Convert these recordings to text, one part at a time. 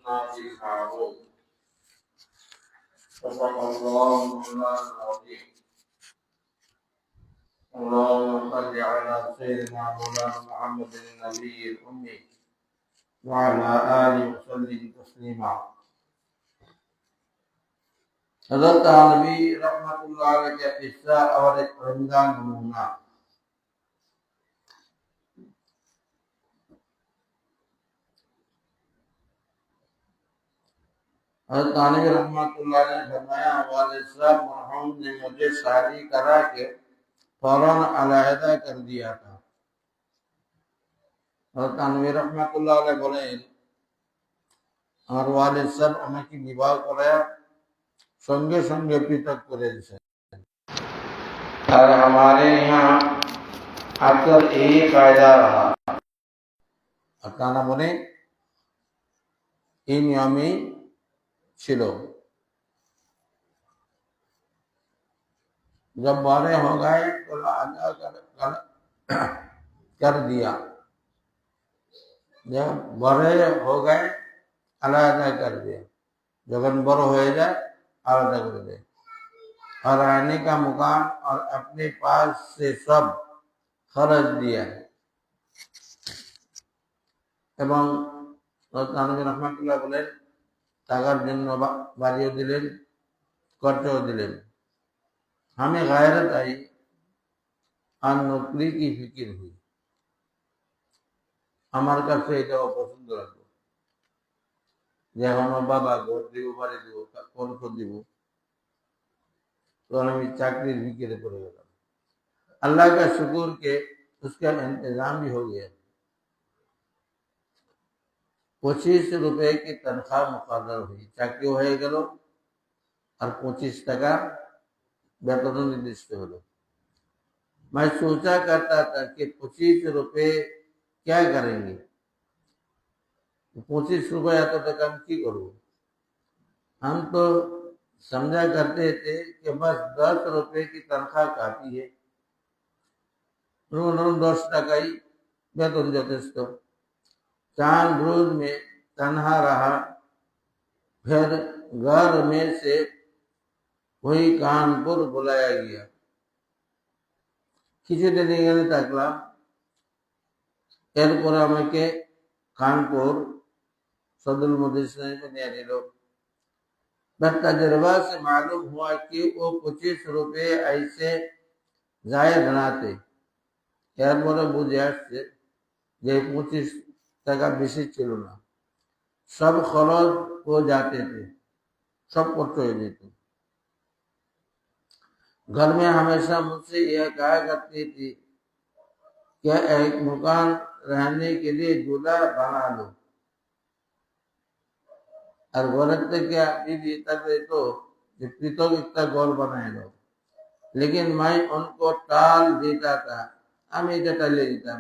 ناصحه صدق الله مولانا العظيم. اللهم صل على سيدنا مولانا محمد النبي الأمي وعلى آله وسلم تسليما. حضرت नबी रहमतुल्लाह अलैहि का किस्सा और एक रमजान नमूना। हज़रत नबी रहमतुल्लाह ने फरमाया, वालिद साहब मरहूम ने मुझे शादी करा के फौरन अलहदा कर दिया था। हज़रत नबी रहमतुल्लाह अलैहि बोलें, আমার ওয়ালিদ সাহেব আমাকে বিবাহ করে সঙ্গে সঙ্গে পৃথক করে দিয়েছেন। আর हमारे यहाँ अक्सर यही कायदा रहा। अकाना बने এই নিয়মই ছিল। जब बड़े हो गए तो कर दिया, जब बड़े हो गए अलग कर दिया, जब बड़े हो जाए अलग कर दे। और रहने का मकान और अपने पास से सब खर्च दिया এবং নবী রহমাতুল্লাহ বলেন টাকার জন্য বাড়িও দিলেন, খরচও দিলেন। हमें गैरत आई और नौकरी की फिक्र हुई। আমার কাছে এটা অপছন্দ লাগলো যে আমার বাবা ঘর দিব, বাড়ি দিব, খরচ দিব, তখন আমি চাকরির ফিকিরে পড়ে গেলাম। अल्लाह का शुक्र के उसका इंतजाम भी हो गया। 25 रुपए की तनख्वाह मुकर्रर हुई, चाकरी हो गल और 25 টাকা বেতন निर्दिष्ट হলো। मैं सोचा करता था कि 25 रुपए क्या करेंगे, 25 रुपए तो तक हम की करो। हम तो समझा करते थे कि बस 10 रुपए की तनख्वाह काफी है, 10 টাকাই বেতন যথেষ্ট। चांद रोज में तन्हा रहा, फिर घर में से वही कानपुर बुलाया गया। কিছুদিন এখানে থাকলাম, এরপর আমাকে कानपुर सदर मदरसा में निया निलो। तजुर्बा से मालूम हुआ कि वो 25 रुपए ऐसे जायद बनाते। এরপরে বুঝে আসছে যে 25 টাকা বেশি ছিল না, सब खर्च हो जाते थे, सब खर्च हो जेते। घर में हमेशा मुझसे यह कहा करती थी कि एक मकान रहने के लिए जुदा बना लो, और गलत क्या बीवी तक तो पृथक इतना गोल बनाए लो। लेकिन मैं उनको टाल देता था, हमें टाले देता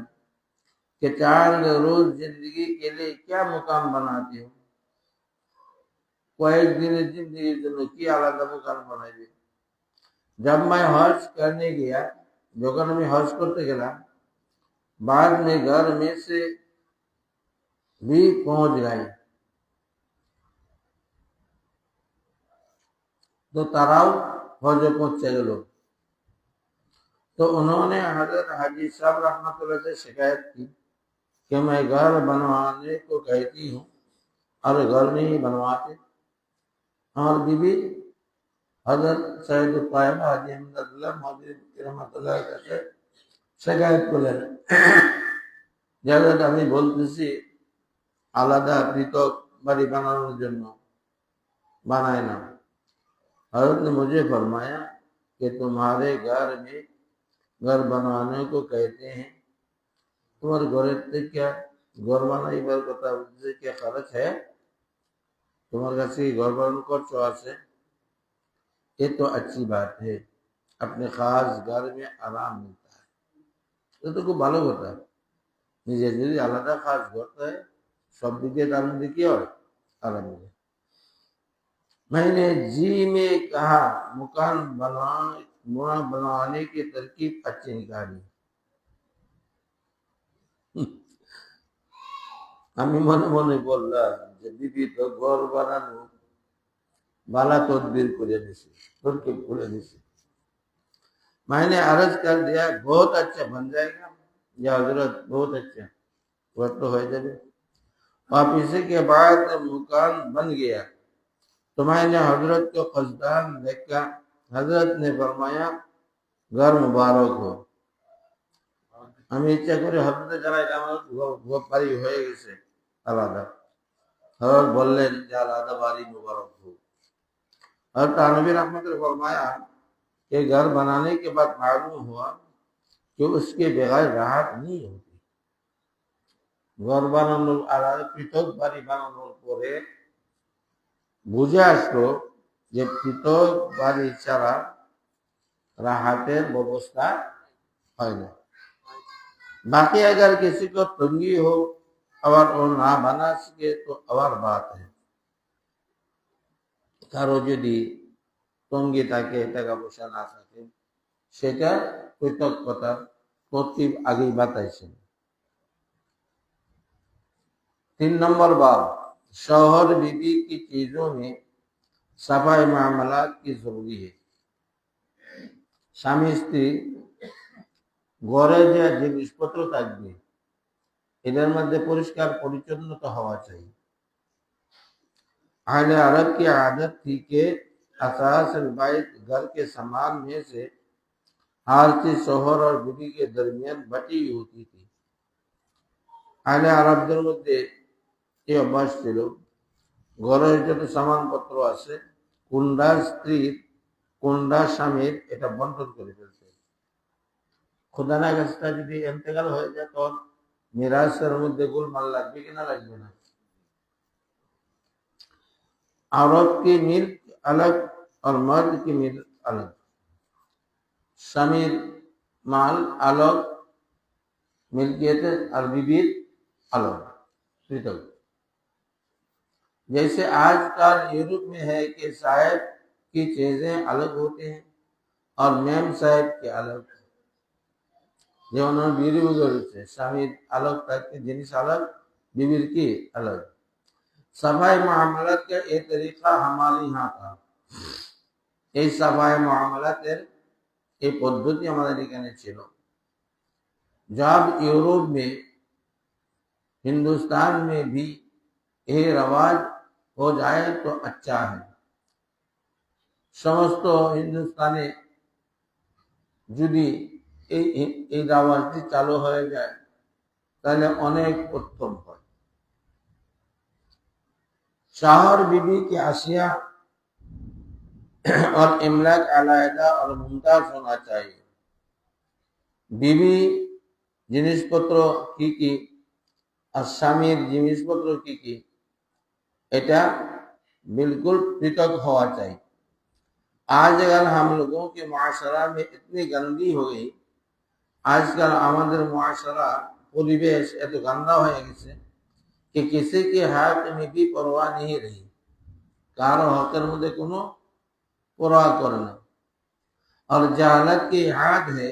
कि चांद रोज जिंदगी के लिए क्या मुकाम बनाते हो, कई दिन जिंदगी की आलादा मुकाम बनाए। जब मैं हज करने गया, যখন আমি হজ করতে গেলাম, बाद में घर में से भी पहुंच गई, तो ताराव हज पहुंचे गए। तो उन्होंने हजरत हाजी साहब रहमतुल्लाह से शिकायत की कि मैं घर बनवाने को कहती हूँ और घर नहीं बनवाते। और बीबी हजरत सैयद तायब हाजी अहमदुल्लाह मौलवी रहमतुल्लाह से शिकायत করলেন যে আমি বলতেছি আলাদা পৃথক বাড়ি বানানোর জন্য, बनाए ना। हजरत ने मुझे फरमाया कि तुम्हारे घर में घर बनवाने को कहते हैं, तुम्हारे घर क्या घर बनाई बार कथा क्या खर्च है, तुम्हारे काছে घर बनाने खर्च আছে, ये तो अच्छी बात है, अपने खास घर में आराम मिलता है। ये तो खूब ভালো কথা। নিজে যদি আলাদা খাস ঘর হয়, সব দিকে তার মধ্যে কি হয়, আরাম মিলে। मैंने जी में कहा मकान बनवाने की तरकीब अच्छी निकाली। আমি মনে মনে বললাম যে বিবি তো ঘর বানানো बाला तदबीर করে দিছে मैंने अर्ज कर दिया बहुत अच्छा बन जाएगा या हजरत बहुत अच्छा वो तो हो जाए आप इसी के बाद मकान बन गया तो मैंने हजरत को कसदान देखा हजरत ने फरमाया घर मुबारक हो আমি ইচ্ছা করে হজরতে জানাইলাম আমার বাড়ি হয়ে গেছে আলাদা হজরত বললেন যে আলাদা বাড়ি মুবারক হোক और तानवी रहमत ने फरमाया कि घर बनाने के बाद मालूम हुआ कि उसके बगैर राहत नहीं होती घर বানানোর আলাদা পৃথক বাড়ি বানানোর পরে বুঝে আসলো যে পৃথক বাড়ি ছাড়া রাহাতের ব্যবস্থা হয় না बाकी अगर किसी को तंगी हो और वो ना बना सके तो और बात है কারো যদি তঙ্গি থাকে টাকা পয়সা না থাকে সেটা পৃথক কথা তরতিব আগেই বাতাইছেন 3 नंबर बात शौहर बीवी की चीजों में सफाई मामलात की जरूरी है স্বামী স্ত্রী ঘরে যে জিনিসপত্র থাকবে এদের মধ্যে পরিষ্কার পরিচ্ছন্নতা হওয়া চাই अहले अरब की आदत थी कि असास अलबाइत घर के सामान में से हर चीज शोहर और बीवी के दरमियान बटी हुई होती थी अहले अरबদের মধ্যে এই অভ্যাস ছিল ঘরের যত সামানপত্র আছে কোনটা স্ত্রীর কোনটা স্বামীর এটা বন্টন করে ফেলতে খোদা না খাস্তা যদি ইন্তেকাল হয়ে যায় তখন মিরাসের মধ্যে গোলমাল লাগবে কিনা লাগবে না औरत की मिल्क अलग और मर्द की मिल्क अलग स्वामीर माल अलग मिल्कियत और बीबी अलग पृथक जैसे आजकल यूरोप में है कि साहब की चीजें अलग होते हैं और मैम साहब के अलग जो उन्होंने बीवी वगैरह स्वामीर अलग टाइप के जिनिस अलग बीबी की अलग सफाई मुआमलात का एक तरीका हमारे यहाँ था এই सफाई मुआमलातेर এই পদ্ধতি আমাদের এখানে ছিল जब यूरोप में हिंदुस्तान में भी ये रवाज हो जाए तो अच्छा है समस्त हिंदुस्ताने যদি এই রাওয়াজটি চালু হয়ে যায় তাহলে অনেক উত্তম হয় शौहर बीवी की आशिया और इमलाक अलहदा और मुमताज होना चाहिए बीवी जिनिसपत्र की और स्वामीर जिनिसपत्र की এটা बिल्कुल पृथक होना चाहिए आज अगर हम लोगों के मुआशरा में इतनी गंदी हो गई आजकल हमारे मुआशरा परिवेश এত गंदा হয়ে গেছে कि किसी के हक में भी परवाह नहीं रही कारो हकर मध्य कोनो परवाह करना और जहालत की हाथ है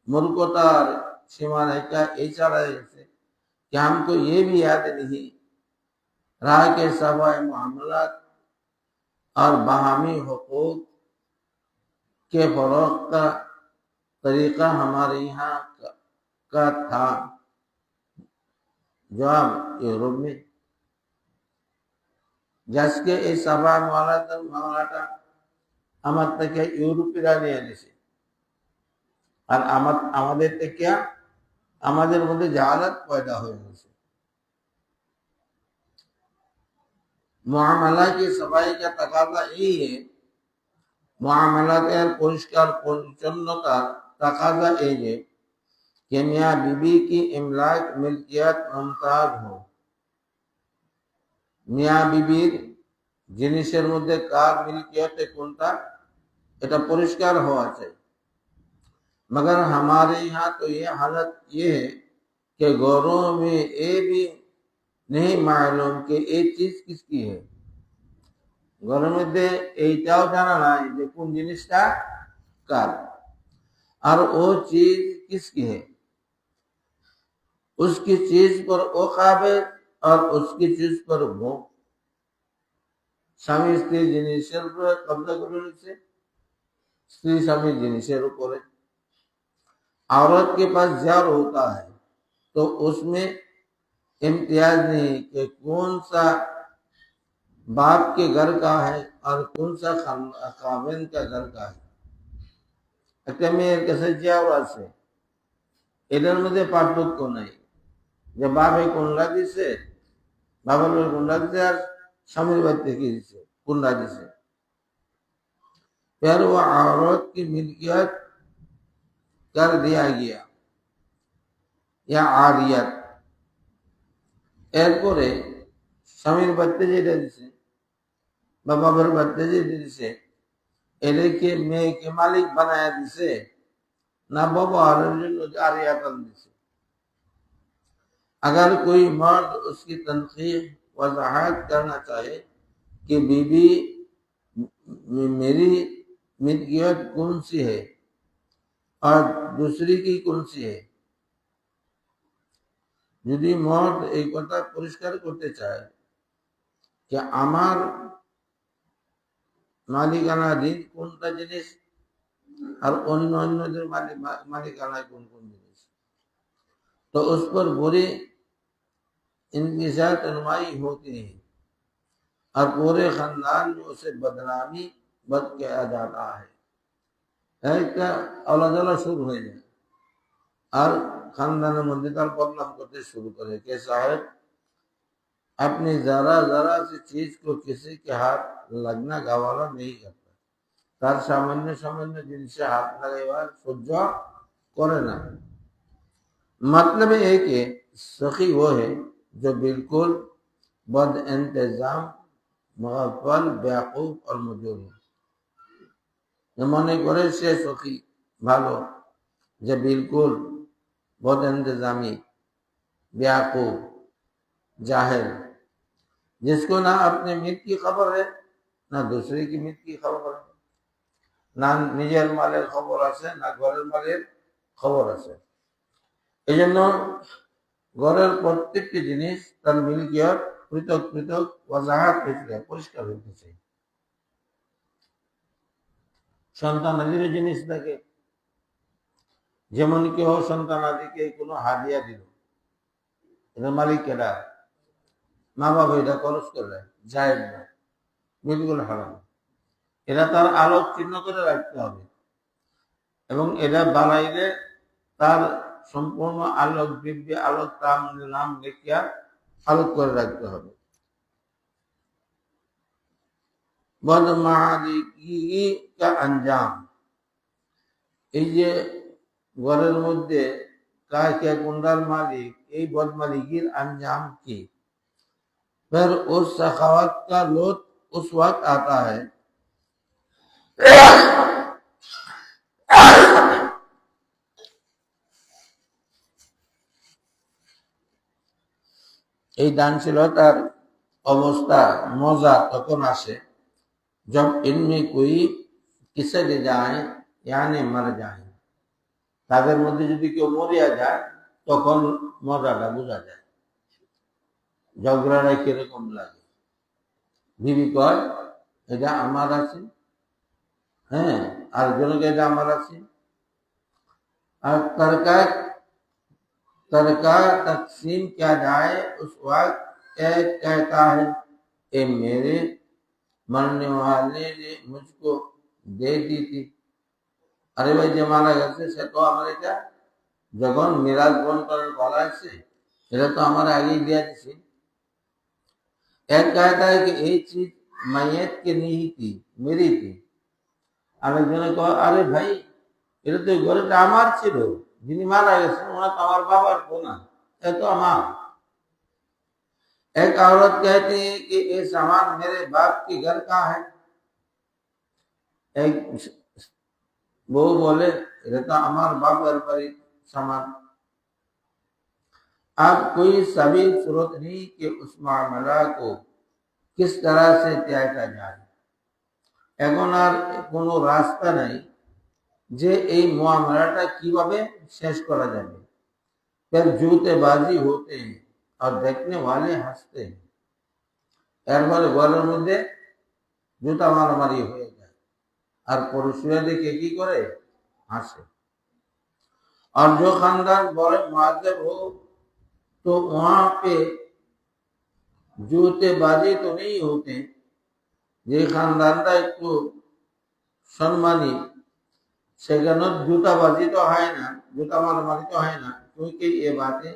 मुल्कोतार सीमा रेखा ऐसा रहे कि हमको ये भी याद नहीं राह के सफाई मामलात और बाहमी हुकूक के फरोग का तरीका हमारे यहाँ का था जवाब यूरोप में जैसे এই সভা মামলাটা আমার থেকে ইউরোপীরা নিয়ে নিছে আর আমাদের থেকে আমাদের মধ্যে জাহালাত পয়দা হয়ে গেছে मुआमला की सफाई का तकाजा यही है मुआमलातेर পরিষ্কার পরিচ্ছন্নতা तकाजा এই যে कि मियाँ बीबी की इमलाक मिल्कियत मुमताज हो मियाँ बीबीर जिनिसेर मध्य कार मिल्कियत कोनता এটা পরিষ্কার হওয়া চাই मगर हमारे यहाँ तो ये हालत ये है कि घरों में ये भी नहीं मालूम कि ये चीज किसकी है घरों में दे এইটাও জানা নাই যে কোন জিনিসটা কার और वो चीज किसकी है उसकी चीज पर वो काबिल और उसकी चीज पर वो স্বামী স্ত্রী জিনিসের উপরে কব্জা করে रखছে, स्त्री स्वामी जिनिसের উপরে। औरत के पास जार होता है तो उसमें इम्तियाज नहीं कि कौन सा बाप के घर का है और कौन सा खाविन का घर का है। একটা মেয়ের কাছে जार আছে, এটার মধ্যে পার্থক্য নাই যে বাপে কোনটা দিছে, বাবার কোনটা দিছে আর স্বামীর বাড়ি থেকে দিছে কোনটা দিছে। फिर वो औरत की मिल्कियत कर दिया गया या आरियत। এরপরে স্বামীর বাড়িতে যেটা দিছে বা বাবার বাড়িতে যেটা দিছে এটাকে মেয়েকে মালিক বানায়া দিছে ना व्यवहार आरियातन दिसे। अगर कोई मर्द उसकी तनकीह वजाहत करना चाहे कि बीबी मेरी मिल्कियत कौन सी है और दूसरी की कौन सी है, यदि मर्द एक কথা পরিষ্কার করতে চায় कि আমার মালিকানাধীন কোনটা জিনিস और अन्य मालिकाना कौन कौन जिनिस, तो उस पर बुरी इंकिसार अनुमाई होती है और पूरे खानदान में उसे बदनामी बद किया जाता है। একটা আলাদা শুরু হয়ে যায় আর খানদানের মধ্যে তার বদনাম করতে শুরু করে कि साहब अपनी जरा जरा सी चीज को किसी के हाथ लगना गवारा नहीं करता, তার সামান্য সামান্য জিনিসে হাত লাগাইবার সহ্য করে না। मतलब है कि सखी वो है जो बिल्कुल बद इंतजाम मुगफल बेवकूफ और मजूर है। মনে করে সে সখী ভালো যে बिल्कुल बद इंतजामी बेवकूफ जाहिल, जिसको ना अपने मित की खबर है ना दूसरे की मित की खबर है, না নিজের মালের খবর আছে না ঘরের মালের খবর আছে। এই জন্য ঘরের প্রত্যেকটি জিনিস তার মিলকিয়ত পৃথক পৃথক ওয়াজাহাত হয়েছে, পরিষ্কার হইতেছে। সন্তানাদির জিনিস থাকে, যেমন কেউ সন্তানাদিকে কোনো হাদিয়া দিল, এটার মালিক কেডা? মা বাবা এটা খরচ করলে জায়েজ না, বিলকুল হারাম। এটা তার আলোক চিহ্ন করে রাখতে হবে এবং এটা বানাইলে তার সম্পূর্ণ আলোক দিব্য আলোক নাম লিখিয়া আলোক করে রাখতে হবে। বদমালিকি কা আঞ্জাম, এই যে ঘরের মধ্যে কার কে কোনটার মালিক, এই বদমালিকির अंजाम की। फिर उस सखावत का लुत्फ उस वक्त आता है এই দানশীলতার অবস্থা মজা তখন আসে जब इनमें कोई किसर जाए यानी मर जाए, তাদের মধ্যে যদি কেউ মরিয়া যায় তখন মজাটা বোঝা যায়, ঝগড়াটা কিরকম লাগে। বিবি কয় এটা আমার আছে, হ্যাঁ, আর জনকে এটা আমার আছে। और तरका तकसीम किया जाए उस वक्त एक कहता है ए मेरे मरने वाले ने मुझको दे दी थी। अरे भाई যে মারা গেছে সে তো আমার এটা যখন মিরাজ বন্টনের বলা আছে এটা তো আমার আগেই দিয়ে দিছে। एक कहता है कि ये चीज मैयत की नहीं थी, मेरी थी। আরেকজনে কয় আরে ভাই এটা তো ঘরটা আমার ছিল, যিনি মারা গেছেন ওনা তো আমার বাবার তো না, এটা তো আমার। एक औरत कहती है कि ये सामान मेरे बाप के घर का है, एक बहू बोले ये तो আমার বাবার বাড়ির सामान। अब कोई सभी सूरत नहीं कि उस मामला को किस तरह से तय किया जाए, এখন আর কোনো রাস্তা নাই যে এই মুআমালাটা কিভাবে শেষ করা যাবে। फिर जूतेबाजी होते हैं और देखने वाले हंसते हैं। এরপরে ঘরের মধ্যে জুতা মারামারি হয়ে যায়, আর পড়োশিরা দেখে কি করে, হাসে। और जो खानदान बड़े मुअद्दब हो तो वहां पे जूतेबाजी तो नहीं होते। যে খানদানটা একটু সম্মানী, সেখানে जूताबाजी तो है ना, जूता मारामारी तो है ना, क्योंकि ये बातें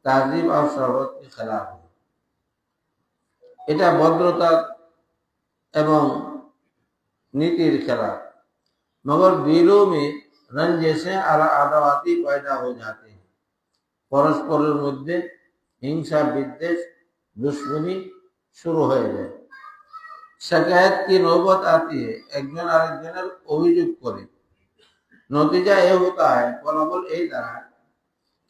तहजीब और शरबत के खिलाफ है। এটা ভদ্রতা এবং नीतिर खिलाफ। मगर दिलों में रंजिशें और अदावती पैदा हो जाते हैं। परस्परेर मध्य हिंसा विद्वेष दुश्मनी शुरू हो जाए। शिकायत की नौबत आती है, একজন আরেকজনের অভিযোগ করে। नतीजा ये होता है, फलाफल यही तरह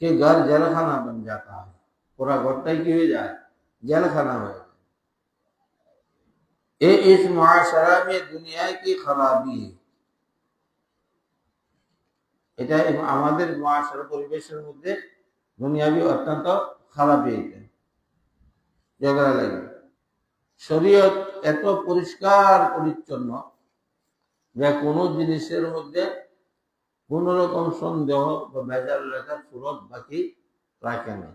कि घर जेलखाना बन जाता है। पूरा घरटाई की हो जाए, जेलखाना हो जाए। ये इस मुआशरा में दुनिया की खराबी है। এটা আমাদের মুআশারা পরিবেশের মধ্যে দুনিয়াবি অত্যন্ত খারাপই এটা, ঝগড়া লাগে। শরীয়ত এত পরিষ্কার পরিচ্ছন্ন যে কোনো জিনিসের মধ্যে কোন রকম সন্দেহ বা ভেজাল রাখার সুরত বাকি রাখে না।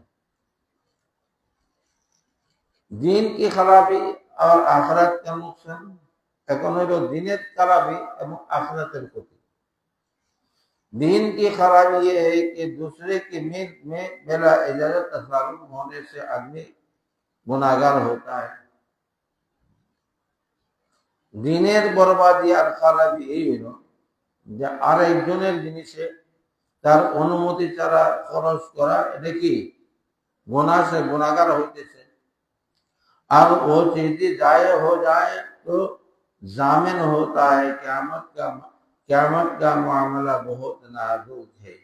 দিন কি খারাপি আর আখিরাত का नुकसान, এখন হলো দিনের খারাপি এবং আখিরাতের ক্ষতি। दीन की खराबी ये है कि दूसरे की मिल्क में बिला इजाजत तसल्लुत होने से आदमी गुनाहगार होता है। দিনের বরবাদি আর খারাপি এই হলো যে আরেকজনের জিনিসে তার অনুমতি ছাড়া খরচ করা, এটা কি गुनाह से गुनाहगार হইতেছে। আর वो चीज जाए हो जाए तो जामिन होता है क़यामत का मामला बहुत नाजुक है।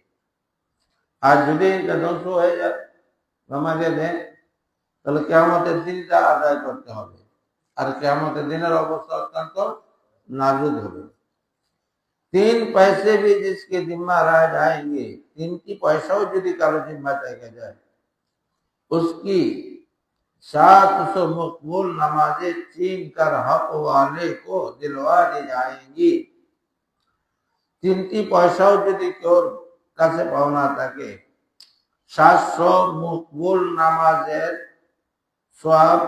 आज যদি এটা ধ্বংস হয়ে যায় আমাদের দেন, তাহলে কিয়ামতের দিনটা আদায় করতে হবে, আর কিয়ামতের দিনের অবস্থা অত্যন্ত नाजुक হবে। 3 पैसे भी जिसके जिम्मा रह जाएंगे, 3 की पैसाও যদি কারো जिम्मा থেকে যায়, उसकी 700 मकबूल नमाजें छीन कर हक वाले को दिलवा दी जाएंगी। 3টি পয়সাও যদি কেউ কাছে পাওনা থাকে, 700 মকবুল নামাজের সওয়াব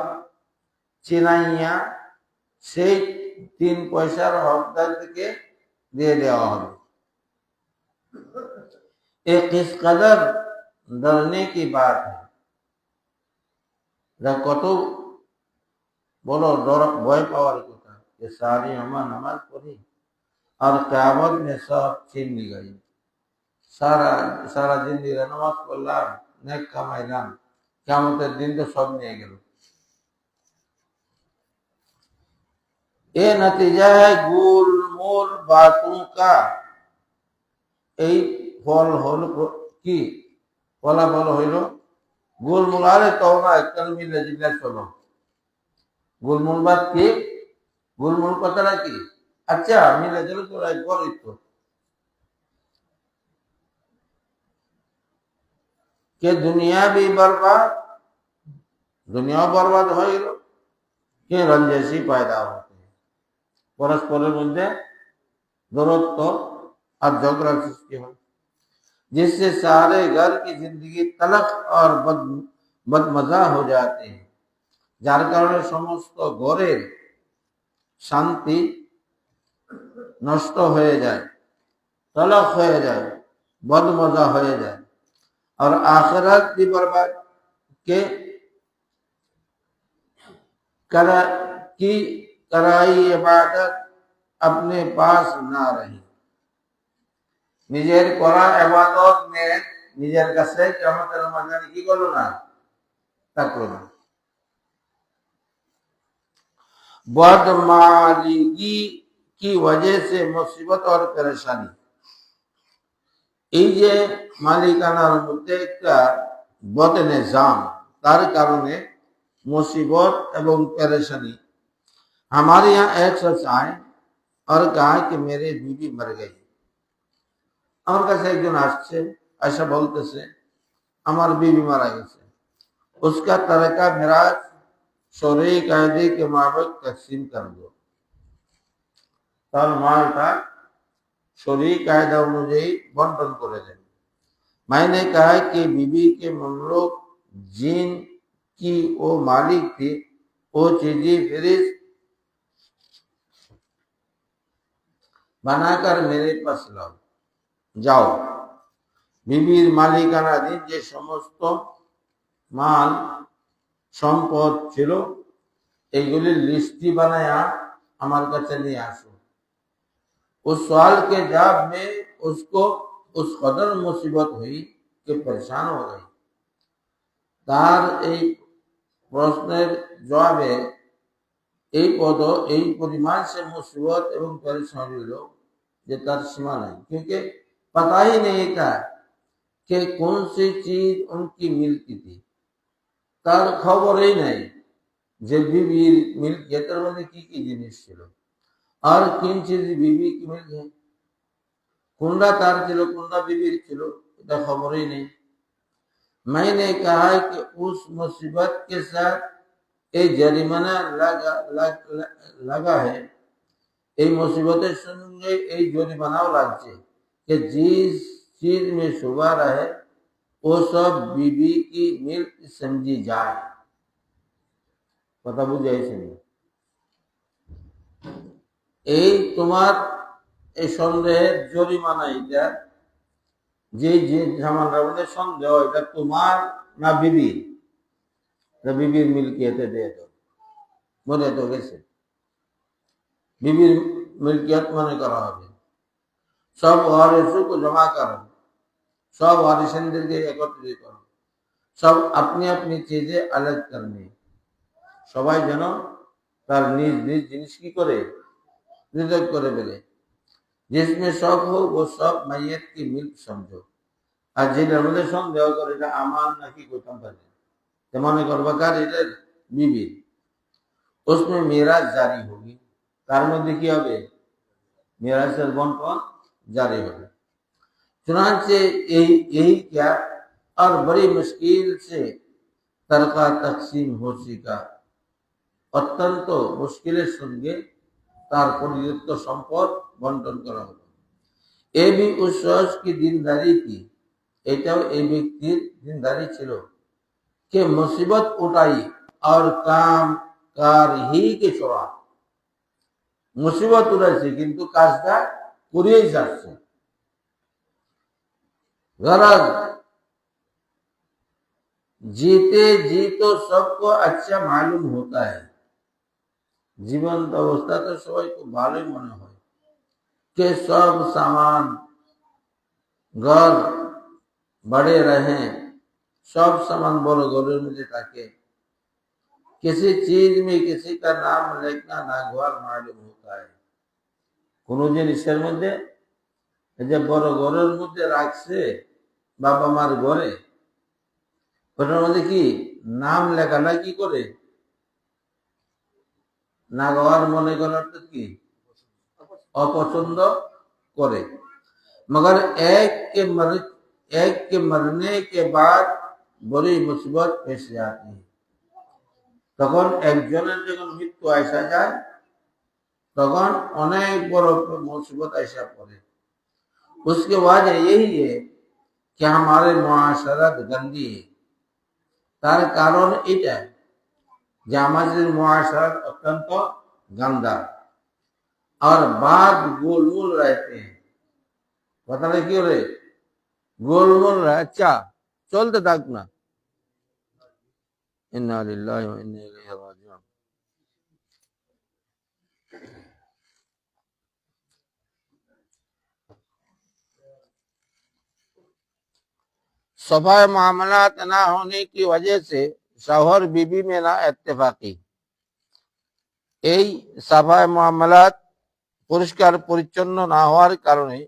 চিনাইয়া সেই 3 পয়সার হকদার থেকে দিয়ে দেওয়া হবে। ये किस कदर डरने की बात है। কত বড় ভয় পাওয়ার কথা যে सारी আমরা নামাজ পড়ি और क़यामत में सब छीन ली गई। सारा जिंदगी नमाज पढ़लाम, नेक कमाइलाम, क़यामतेर दिन तो सब নিয়ে গেল। ये नतीजा है गोलमोल बातों का। এই ফল হলো কি, ফলাফল হইল গোলমোল। আরে তোমরা একটা মিলে জিজ্ঞেস করো গোলমোল বাদ কি, গোলমোল কথাটা কি। अच्छा मिले चलो थोड़ा एक और तो कि दुनिया भी बर्बाद, दुनिया बर्बाद हो गई कि रंजिशी पैदा होते हैं, परस्परेर मध्य दूरत्व और झगड़ा सृष्टि हो, जिससे सारे घर की जिंदगी तलख और बदमजा हो जाते हैं। जार कारणे समस्त घरेर शांति नष्ट হয়ে যায়, तलख হয়ে যায়, बदमजा হয়ে যায়। और आखिरत भी बर्बाद के कराई इबादत अपने पास ना रही। নিজের করা ইবাদত নিয়ে নিজের কাছে কিয়ামতের ময়দানে কি করলো না, থাকলো না। बदमालिगी की वजह से मुसीबत और परेशानी। এই যে মালিকানার মধ্যে একটা বদনিজাম, তার কারণে मुसीबत एवं परेशानी। हमारे यहाँ एक शख्स आए और कहा कि मेरी बीवी मर गई। আমার কাছে একজন আসছে, আয়সা বলতেছে আমার बीवी মারা গেছে। उसका तरका मिराज शरई कायदे के मुताबिक तकसीम कर दो। তার মা এটা শরীর কায়দা অনুযায়ী বন্টন করে দেন। मैंने कहा कि बीबी के ममलूक जिन की वो मालिक थी, वो चीजें फिरिस बनाकर मेरे पास लाओ। जाओ, বিবির মালিকানাধীন যে সমস্ত মাল সম্পদ ছিল এইগুলির লিস্টি বানায়া আমার কাছে নিয়ে আসো। उस सवाल के जवाब में उसको उस कदर मुसीबत हुई कि परेशान हो गई। তার এই প্রশ্নের জবাবে এই পদ এই পরিমাণ से मुसीबत এবং परेशानी হইল যে তার সীমা নাই, क्योंकि पता ही नहीं था कि कौन सी चीज उनकी मिल्की थी। তার খবরই নাই যে বিবির মিল্কিয়তের মধ্যে কি কি জিনিস ছিল আর কিন চিজ বিবি কি মিল है, কোনটা তার ছিল কোনটা বিবির ছিল এটা খবরই নেই। मैंने कहा कि उस मुसीबत के साथ এই জরিমানা লাগা है, এই মুসিবতের সঙ্গে এই জরিমানাও লাগছে कि जिस चीज में शुबा रहे वो सब बीबी की मिल्क समझी जाए। কথা বুঝাইছে না? এই তোমার এই সন্দেহের জরিমানা এটা যে যে জামানটার মধ্যে সন্দেহ এটা তোমার না বিবির, বিবির মিল্কিয়তে দিয়ে দাও। মনে তো গেছে বিবির মিল্কিয়ত মনে করা হবে। সব ওয়ারিসকে জমা করো, সব ওয়ারিসদেরকে একত্রিত করো, সব আপনি আপনি চিজে আলাদা করনে, সবাই যেন তার নিজ নিজ জিনিস কি করে পৃথক করে ফেলে। जिसमें शौक हो वो सब मैयत की मिल्क समझो। আর যেটার মধ্যে সন্দেহ করে এটা আমার নাকি কোম্পানি মনে করবা কার এটা বিবির, उसमें मेराज जारी होगी, তার মধ্যে কি হবে মেরাজের বন্টন জারি হবে। चुनांचे यही क्या और बड़ी मुश्किल से तरका तकसीम हो सका, অত্যন্ত মুশকিলের সঙ্গে তার পরিযুক্ত সম্পদ বন্টন করা হলো। এ भी उस शख्स की दीनदारी थी, এটাও এই ব্যক্তির দীনদারি ছিল कि मुसीबत उठाई और काम कार ही के छोड़ा, মুসিবত উঠাইছে কিন্তু কাজটা করেই যাচ্ছে। गरज जीते जी तो सबको अच्छा मालूम होता है, জীবন্ত অবস্থা তো সবাই খুব ভালোই মনে হয় कि सब सामान घर बड़े रहे, सब सामान बड़ो घरों में থাকে, किसी चीज में किसी का नाम लिखना नागवार मालूम होता है। কোন জিনিসের মধ্যে যে বড় ঘরের মধ্যে রাখছে বাবা মার ঘরে, ওটার মধ্যে কি নাম লেখা না কি করে नागवार মনে করার কি অপছন্দ করে। मगर एक के मरने के बाद बड़ी मुसीबत पेश आती है, তখন একজনের যখন মৃত্যু আসা যায় তখন অনেক বড় মুসিবত আসা পড়ে। उसके वजह यही है कि हमारे मुआशरत गंदी है, তার কারণ এটা যে আমাদের मुआशरत অত্যন্ত गंदा और बात गोलमोल रहते हैं। কথাটা কি রে গোলমোল আচ্ছা চলতে থাক না। ইন্না লিল্লাহি ওয়া ইন্না ইলাইহি রাজিউন। सफाई मामलात ना होने की वजह से शौहर बीबी में ना इत्तेफाकी, এই সাফাই মামলাত পরিষ্কার পরিচ্ছন্ন না হওয়ার কারণে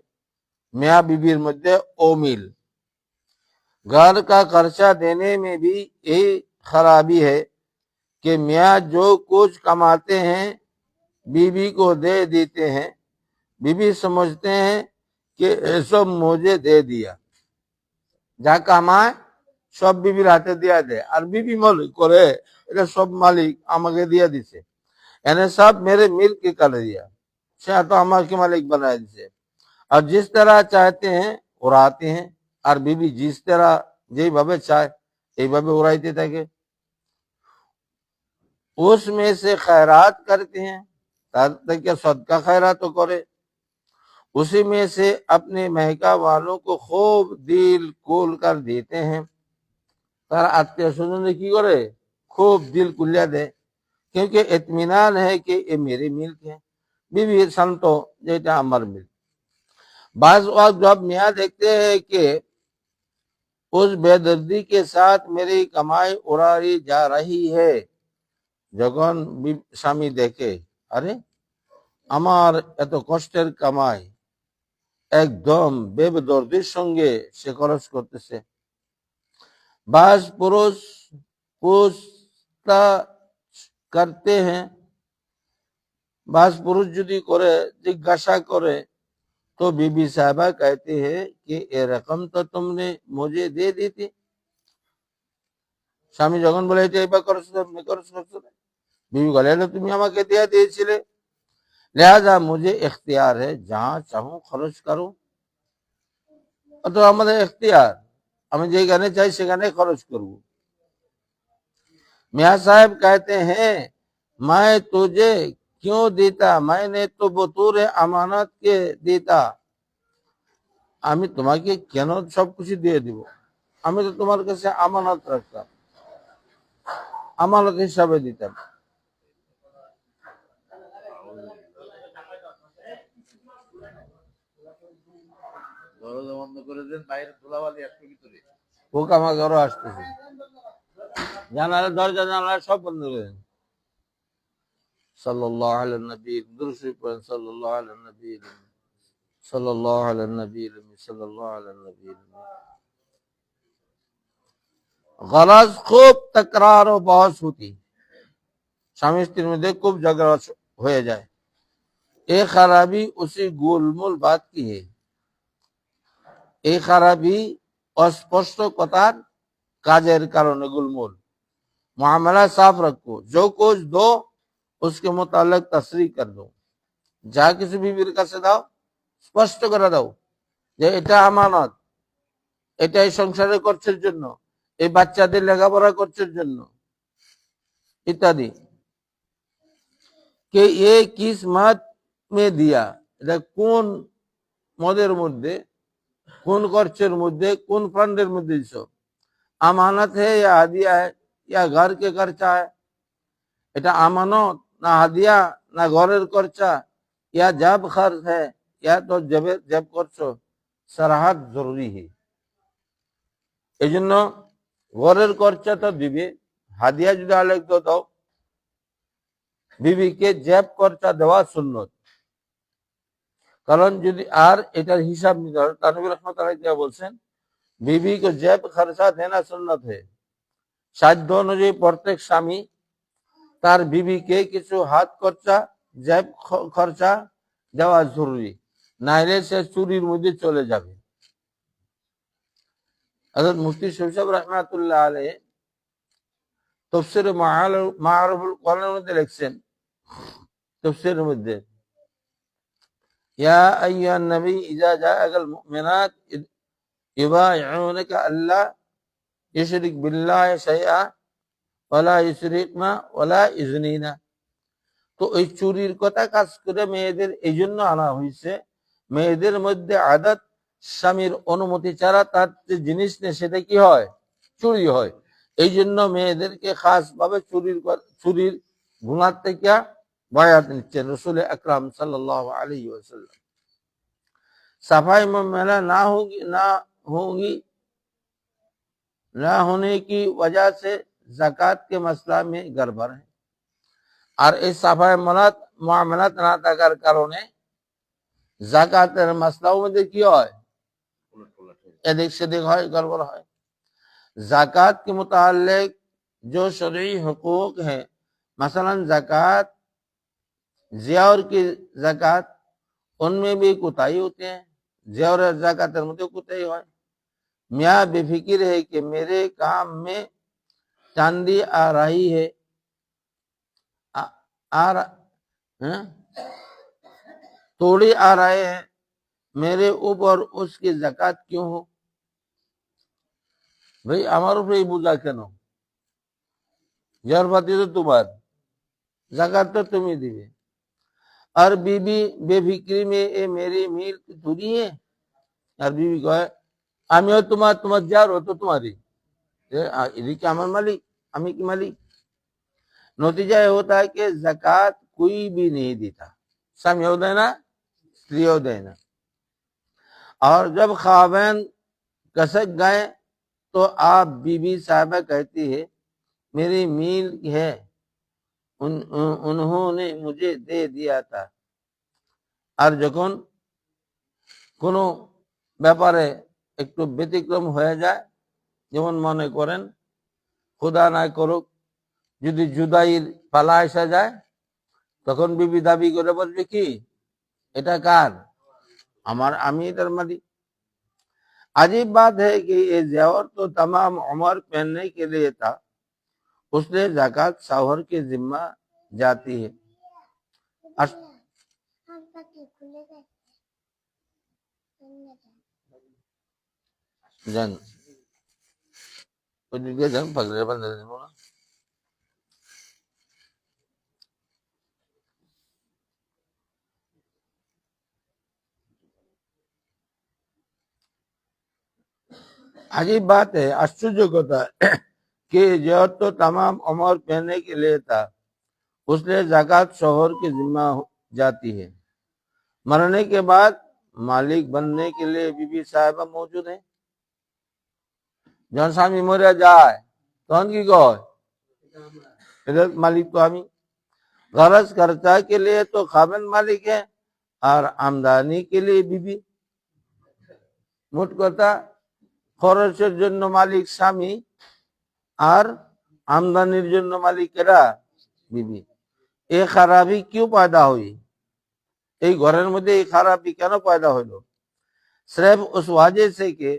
मियाँ बीबी मध्य ओमिल। घर का खर्चा देने में भी यही खराबी है कि मियाँ जो कुछ कमाते हैं बीबी को दे देते हैं, बीबी समझते हैं कि सब मुझे दे दिया, যা কামায় সব বিবির হাতে দিয়া দেয় আর বিবি মনে করে এটা সব মালিক আমাকে দিয়া দিছে, এনে সব মেরে মিল के कर दिया। शाह तो हमारे मालिक बना दिए और जिस तरह चाहते हैं उड़ाते हैं और बीबी जिस तरह যেইভাবে চায় এইভাবে উড়াইতে থাকে उसमें से खैरात करते हैं ताकि सदका खैरात तो करे उसी में से अपने महका वालों को खूब दिल खोल कर देते हैं তার আত্মীয় স্বজনদের কি করে খুব দিল খুলিয়া দেয় क्योंकि इत्मीनान है कि ये मेरी मिल्क है बीवी शांत যে এটা আমার मिल्क बाज वक्त जब मियाँ देखते हैं कि उस बेदर्दी के साथ मेरी कमाई उड़ाई जा रही है যখন স্বামী দেখে আরে আমার এত কষ্টের কামাই একদম বেদর্দির সঙ্গে সে খরচ করতেছে बाज पुरुष पूछता करते हैं बाज पुरुष যদি করে জিজ্ঞাসা করে तो बीबी साहबा कहती है कि ये रकम तो तुमने मुझे दे दी थी স্বামী যখন বলে যে এইবার খরচ করছো बीवी বলে তুমি আমাকে দিয়ে দিয়েছিলে लिहाजा मुझे इख्तियार है जहां चाहूं खर्च करूं तो আমাদের इख्तियार আমি যেখানে চাই সেখানে খরচ করব मियां साहब कहते हैं मैं तुझे क्यों देता मैंने तो बतौर अमानत के देता আমি তোমাকে কেন সবকিছু দিয়ে দিব আমি তো তোমার কাছে আমানত রাখতাম আমানত হিসাবে দিতাম দরজা বন্ধ করে দেন বাইরে ধুলাবালি আসবে ভিতরে পোকামাকড়ও আসতেছে জানালা দরজা জানালা সব বন্ধ করে দেন সাল্লাল্লাহু আলাইহি নবী দুরূদ পড়েন সাল্লাল্লাহু আলাইহি নবী সাল্লাল্লাহু আলাইহি নবী সাল্লাল্লাহু আলাইহি নবী गलत खूब तकरार और बहस होती स्वामी स्त्री में खूब झगड़ा हो जाए एक खराबी उसी गोलमोल बात की है एक खराबी अस्पष्ट कतार काजेर कारण गोलमोल मामला साफ रखो जो कुछ दो उसके मुतालिक तस्रीह कर दो যা কিছু বিবির কাছে দাও স্পষ্ট করে দাও যে এটা আমানত এটা এই সংসারে খরচের জন্য এই বাচ্চাদের লেখাপড়া খরচের জন্য ইত্যাদি কে ये किस मत में दिया এটা কোন মদের মধ্যে কোন খরচের মধ্যে কোন ফান্ডের মধ্যে দিছো আমানত है या हादिया है या घर के खर्चा है এটা আমানত না হাদিয়া না ঘরের খরচা या जब खर्च है या तो जब করছো সরাহাত জরুরি है এজন্য ঘরের খরচা তো দিবে হাদিয়া যদি আলাদা দাও বিবিকে জেব খরচা দেওয়া সুন্নত কারণ যদি আর এটার হিসাব নিতে হয় তানবী রাহমাতুল্লাহ বলছেন बीवी को जेब खर्चा देना सुन्नत है সাধ্য অনুযায়ী প্রত্যেক স্বামী তার বিবিকে কিছু হাত খরচা জেব খরচা দেওয়া জরুরি নাইলে সে চুরির মধ্যে চলে যাবে হযরত মুফতি শফি রাহমাতুল্লাহ আলাইহি তাফসীর মাআরিফুল কোরআনের মধ্যে লিখছেন তাফসীরের মধ্যে ইয়া আইয়ুহান নবী ইযা জাআকাল মুমিনাত ইবাইউনাকা আল্লাহ ইশরিক বিল্লাহি শাইআ ওয়ালা ইশরিকনা ওয়ালা ইজনিনা তো এই চুরির কথা কাজ করে মেয়েদের এইজন্য আনা হয়েছে মেয়েদের মধ্যে আদত স্বামীর অনুমতি ছাড়া তার যে জিনিস নেই সেটা কি হয় চুরি হয় এই জন্য মেয়েদেরকে খাস ভাবে চুরির গুনাহ থেকে বায়াত নিচ্ছেন রাসূল আকরাম সাল্লাল্লাহু আলাইহি ওয়াসাল্লাম सफाई मुआमला ना होने की वजह से ज़कात के मसला में गड़बड़ है और इस सफाई मुआमलात ना থাকার কারণে যাকাতের মাসলাও মধ্যে কি হয় এদিক সেদিক হয় গড়বড় হয় जाकात के मुतालिक जो शरई हुकूक है मसलन जाकात ज़ियार की जाकात उनमें भी कोताही होते हैं ज़ियार जाकातेर मধ্যে कोताही হয় मियाँ बेफिक्र है कि मेरे काम में चांदी आ रही है तोड़े आ रहे हैं, मेरे ऊपर उसकी जाकात क्यों हो? भाई আমার উপরে এই বোঝা কেন? জড়পাতি তো তোমার, জাকাত তো তুমি দিবে। और बीबी बेफिक्री में ये मेरी मील की दूरी है। और बीबी कहे আমিও তোমার, তোমার যার ও তো তোমারই, এদিকে আমার মালিক, আমি কি মালিক? नतीजा ये होता है कि जक़ात कोई भी नहीं देता, स्वामियों देना, स्त्रियों देना। और जब खावैन कसक गए तो आप बीबी साहबा कहती है मेरी मील है, उन्होंने मुझे दे दिया था। আর যখন কোনো ব্যাপারে একটু ব্যতিক্রম হয়ে যায়, যেমন মনে করেন খোদা না করুক যদি জুদাইর পালা এসে যায়, তখন বিবি দাবি করে বলবে কি এটা কার? আমার, আমি এটার মালিক। अजीब बात है कि ये जेवर तो तमाम उम्र पहनने के लिए था, उसने ज़कात शौहर के जिम्मा जाती है। जन जन पकड़े बंद बोला अजीब बात है, आश्चर्य होता है कि जो तो तमाम उम्र पहनने के लिए था, उसने ज़कात शौहर की जिम्मा जाती है। मरने के बाद मालिक बनने के लिए बीबी साहिबा मौजूद है। जौन स्वामी मरे जाए तौन की कहो इधर मालिक तो हमी। गरज खर्चा के लिए तो खाबन मालिक है और आमदनी के लिए बीबी। मोट কথা খরচের জন্য মালিক স্বামী আর আমদানির জন্য মালিকেরা বিবি। এই খারাপি क्यों पैदा हुई? এই ঘরের মধ্যে এই খারাপি কেন পয়দা হলো? सिर्फ उस वजह से कि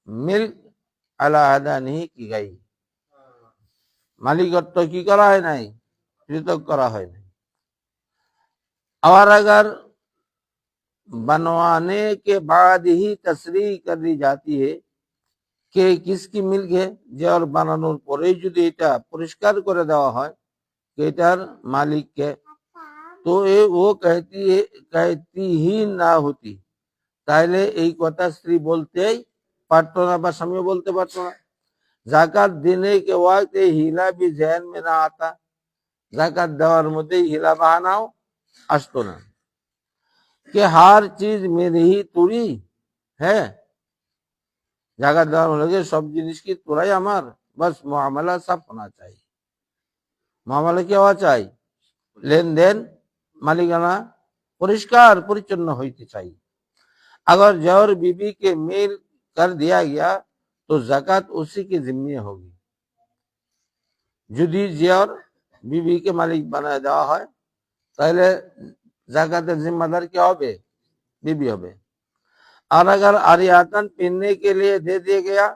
मिल्क আলাদা नहीं की गई, মালিকত্ব কি করা হয় নাই, পৃথক করা হয় নাই। और अगर बनवाने के बाद ही तस्रीह कर दी जाती है कि किसकी मिल्क है, जेवर বানানোর পরেই যদি এটা পরিষ্কার করে দেওয়া হয় कि এটার মালিক কে, तो ये वो कहती ही ना होती, তাহলে এই কথা স্ত্রী বলতেই পারতো না বা স্বামীও বলতে পারতো না। জাকাত देने के वक्त हिला भी जहन में ना आता, জাকাত দেওয়ার মধ্যে হিলা বাহানাও আসতো না कि हर चीज मेरी ही तुरी है। জাকাত দেওয়ার লগে সব জিনিস কি তোরাই আমার, बस मुआमला साफ होना चाहिए। मुआमला কি হওয়া চাই? লেনদেন মালিকানা পরিষ্কার পরিচ্ছন্ন হইতে চাই। अगर जौहर बीबी के मेल कर दिया गया तो जाकात उसी की जिम्मे होगी। যদি জেওর বিবিকে মালিক বানায় দেওয়া হয় তাহলে জাকাতের जिम्मेदार क्या হবে? बीबी হবে। और अगर आरियातन पहनने के लिए दे दिया गया,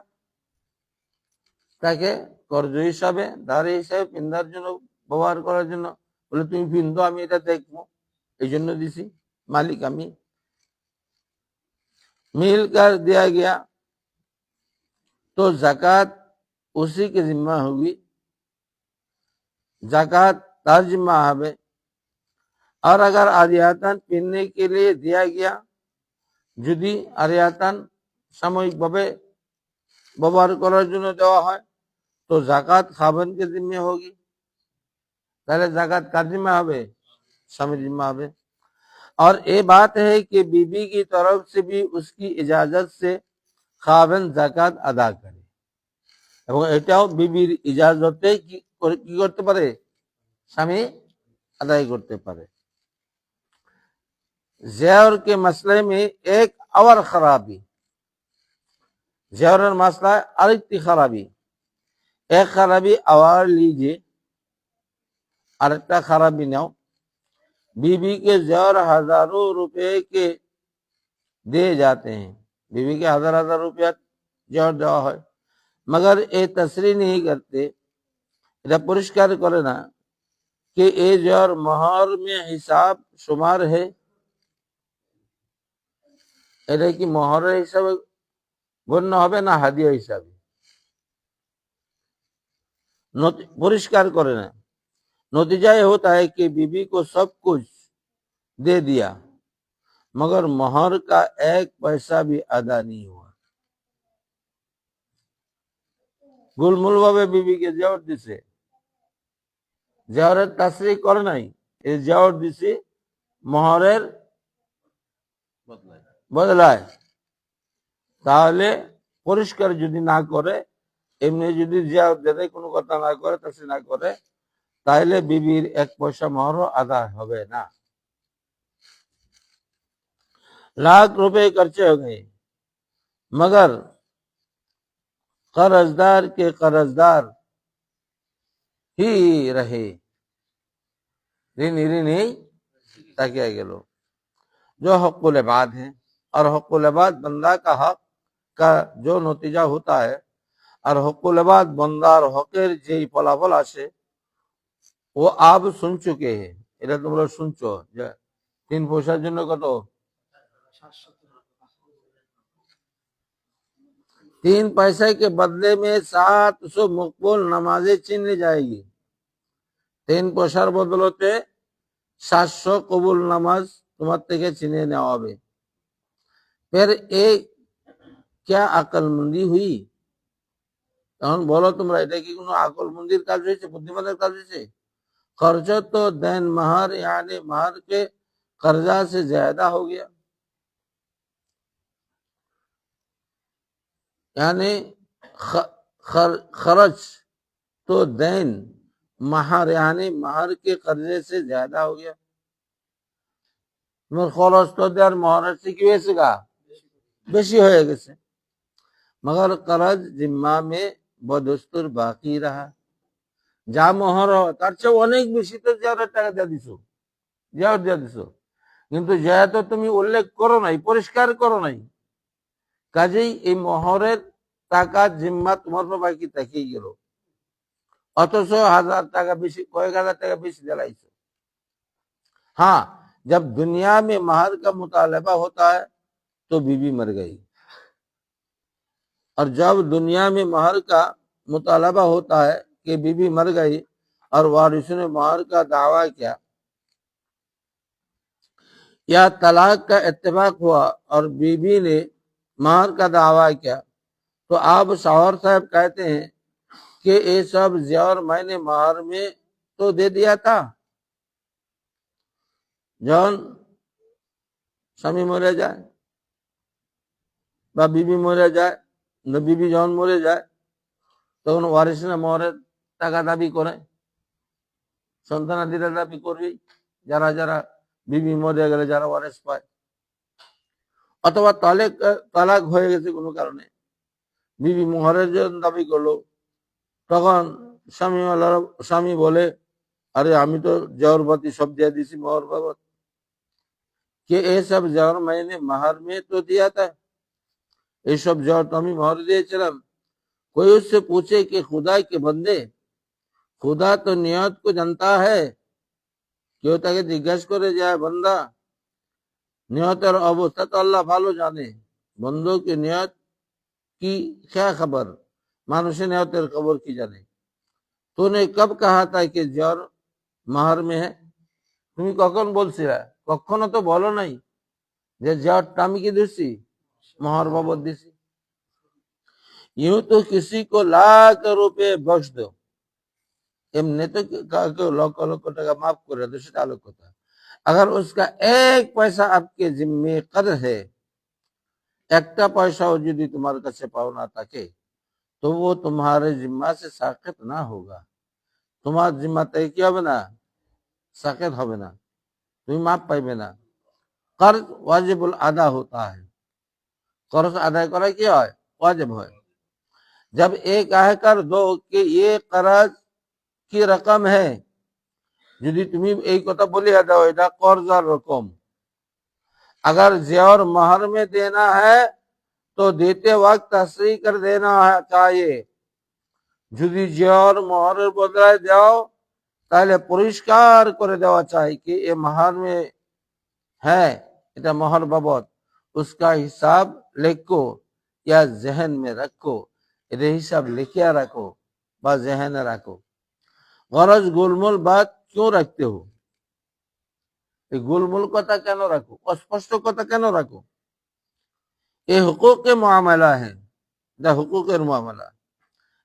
তাকে কর্জ হিসাবে ধারে হিসাবে পিন্দার জন্য ব্যবহার করার জন্য, বলে তুমি পিন্দো আমি এটা দেখবো এই জন্য দিছি, মালিক আমি। मिल कर दिया गया तो जाकात उसी की जिम्मा होगी, जाकात तार जिम्मा হবে। और अगर आरियातन पहनने के लिए दिया गया, যদি আরিয়াতান সাময়িকভাবে ব্যবহার করার জন্য দেওয়া হয় তো জাকাত খাবেন কে জিম্মে होगी, তাহলে জাকাত কার জিম্মা হবে? স্বামীর জিম্মা হবে। और ये बात है कि बीबी की तरफ से भी उसकी इजाजत से खावन जाकात अदा करे, এবং এটাও বিবির ইজাজতে কি করতে পারে? স্বামী আদায় করতে পারে। जेवर के मसले में एक और खराबी, जेवर मसला आरेकटी खराबी, एक खराबी और लीजिए, आरेकटा खराबी नाओ। बीबी के जेवर हजारों रुपए के दिए जाते हैं, बीबी के हजार हजार रुपया जेवर देवा है, मगर ये तस्रीह नहीं करते, এটা পরিষ্কার করে না कि ये जेवर मोहर में हिसाब शुमार है এটা কি মোহরের হিসাবে গণ্য হবে না হাদিয়া হিসাবে? परिष्कार करे ना। नतीजा ये होता है कि बीबी को सब कुछ दे दिया मगर मोहर का एक पैसा भी अदा नहीं हुआ। गुलमुल भावे बीबी के जेवर दिसे जेवरेर तासरी करे नाई ए जेवर दिसी मोहरेर বদলায়। बदलाय তাহলে পরিষ্কার যদি না করে এমনি যদি জিয়ারত দেয় কোনো কথা না করে তাসরি না করে তাহলে বিবির এক পয়সা মোহরও আদায় হবে না। लाख रुपए खर्चे हो गए मगर कर्जदार के कर्जदार ही रहे, ऋणी ऋणी ताकिया गेलो। जो हक़ुल इबाद है और हक़ुल इबाद बंदा का हक का जो नतीजा होता है और हक़ुल इबाद बंदार हकेर जे फलाफल आसे वो आप सुन चुके हैं। এটা তোমরা শুনছো যে 3 পয়সার জন্য কত 3 पैसे के बदले में 700 मकबूल नमाजें छीन ली जाएगी। 3 পয়সার বদলতে 700 কবুল নামাজ তোমার থেকে ছিনিয়ে নেওয়া হবে। फिर एक क्या আকলমন্দি हुई? তখন বলো তোমরা এটা কি কোনো আকলমন্দির কাজ হয়েছে, বুদ্ধিমানের কাজ হয়েছে? कर्ज तो दैन महर यानी महर के कर्जा से ज्यादा हो गया, यानी खर्च तो दैन महर यानी महर के कर्जे से ज्यादा हो गया। खरच तो देर महर से কি হয়েছে গা বেশি হয়ে গেছে। मगर कर्ज जिम्मा में बदस्तूर बाकी रहा। যা মোহর তার চেয়ে অনেক বেশি তো জিয়ারের টাকা দিয়ে দিছো, জিয়ার দিয়ে দিছো, কিন্তু যেহেতু তুমি উল্লেখ করো নাই, পরিষ্কার করো নাই, কাজেই এই মোহরের টাকা জিম্মা তোমার উপর বাকি থেকেই গেল। অথচ 1000 টাকা বেশি, কয়েক হাজার টাকা বেশি দিলাইছো। हाँ, जब दुनिया में महर का मुतालबा होता है तो बीवी मर गई, और जब दुनिया में महर का मुतालबा होता है कि बीवी मर गई और वारिसों ने महर का दावा किया या तलाक का इत्तेफाक हुआ और बीवी ने महर का दावा किया तो आप शौहर साहब कहते हैं कि ये सब जेवर मैंने महर में तो दे दिया था। जौन स्वामी मरे जाए বা বিবি মরে যায়, বিবি যখন মরে যায় তখন ওয়ারিসরা মোহরের টাকা দাবি করে, সন্তানাদিরা দাবি করবে, যারা যারা বিবি মরে গেলে যারা ওয়ারিস পায়, অথবা তালাক হয়ে গেছে কোনো কারণে বিবি মোহরের জন্য দাবি করলো, তখন স্বামী বলে আরে আমি তো জওরপাতি সব দিয়ে দিছি মোহর বাবদ, कि ये सब जौहर मैंने महर में तो दिया था, ये सब जौहर तो আমি मोहर দিয়েছিলাম। कोई उससे पूछे कि खुदा के बंदे, खुदा तो नियत को जानता है, কেউ তাকে জিজ্ঞাসা করে যায় বান্দা নিয়তের অবস্থা তো আল্লাহ ভালো জানে, বন্ধু কি নিয়ত কি क्या खबर, মানুষের নিয়তের খবর কি জানে। तूने कब कहा था कि जौहर महर में है? তুমি কখন বলছিলে? কখনো তো বলো নাই যে জওহরটা আমি কি দিছি মোহর বাবদ দিছি। यूं तो किसी को लाख रुपए बख्श दो, एमने तो काके लाख लाख টাকা माफ कर दो, সেটা अलग কথা। अगर उसका एक पैसा आपके जिम्मे कर्ज है, একটা পয়সাও যদি তোমার কাছে পাওনা থাকে तो वो तुम्हारे जिम्मा से साकित ना होगा, তোমার জিম্মাতে কি হবে না, সাকিত হবে না, তুমি মাপ পাইবে না। कर्ज वाजिबुल अदा होता है, कर्ज अदा करा কি হয় वाजिब হয়। जब एक कह कर दो कि ये कर्ज की रकम है, যদি তুমি এই কথা বলিয়া দাও এটা कर्जर रकम, अगर जेवर महर में देना है तो देते वक्त तस्रीह कर देना चाहिए। যদি जेवर महर बदलाয় দাও তাহলে পরিষ্কার করে দেওয়া চাই कि ये महर में है, এটা महर बाबद। उसका हिसाब लिखो या जहन में रखो, এদের হিসাব লিখে রাখো বা জেহেনে রাখো। গরজ গোলমোল বাত क्यों रखते हो, এই গোলমোল কথা কেন রাখো, অস্পষ্ট কথা কেন রাখো? ये हुकूक के मामला है, द हुकूक मामला।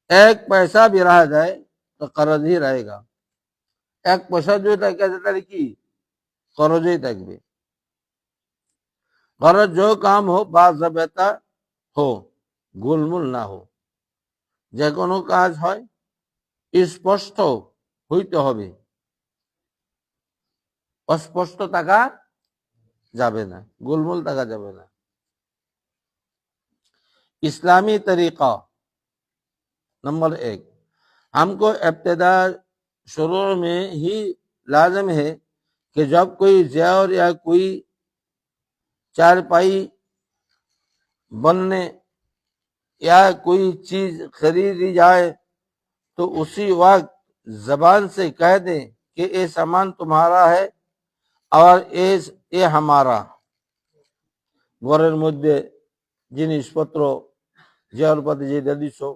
एक पैसा भी रह जाए तो कर्ज ही रहेगा, एक पैसा जो থাকে কি খরচই থাকবে। খরচ जो काम हो बाज़ाबिता हो, গোলমোল না हो। যে কোনো কাজ হয় স্পষ্ট হইতে হবে, অস্পষ্ট থাকা যাবে না, গোলমোল থাকা যাবে না। इस्लामी तरीका नंबर 1, हमको इब्तिदा शुरू में ही लाजम है कि जब कोई ज़ेवर या कोई चारपाई बनने या कोई चीज खरीदी जाए तो उसी वक्त जबान से कह दें कि ये सामान तुम्हारा है और ये हमारा। ঘরের মধ্যে জিনিসপত্র জেরপাতি যেটা দিছো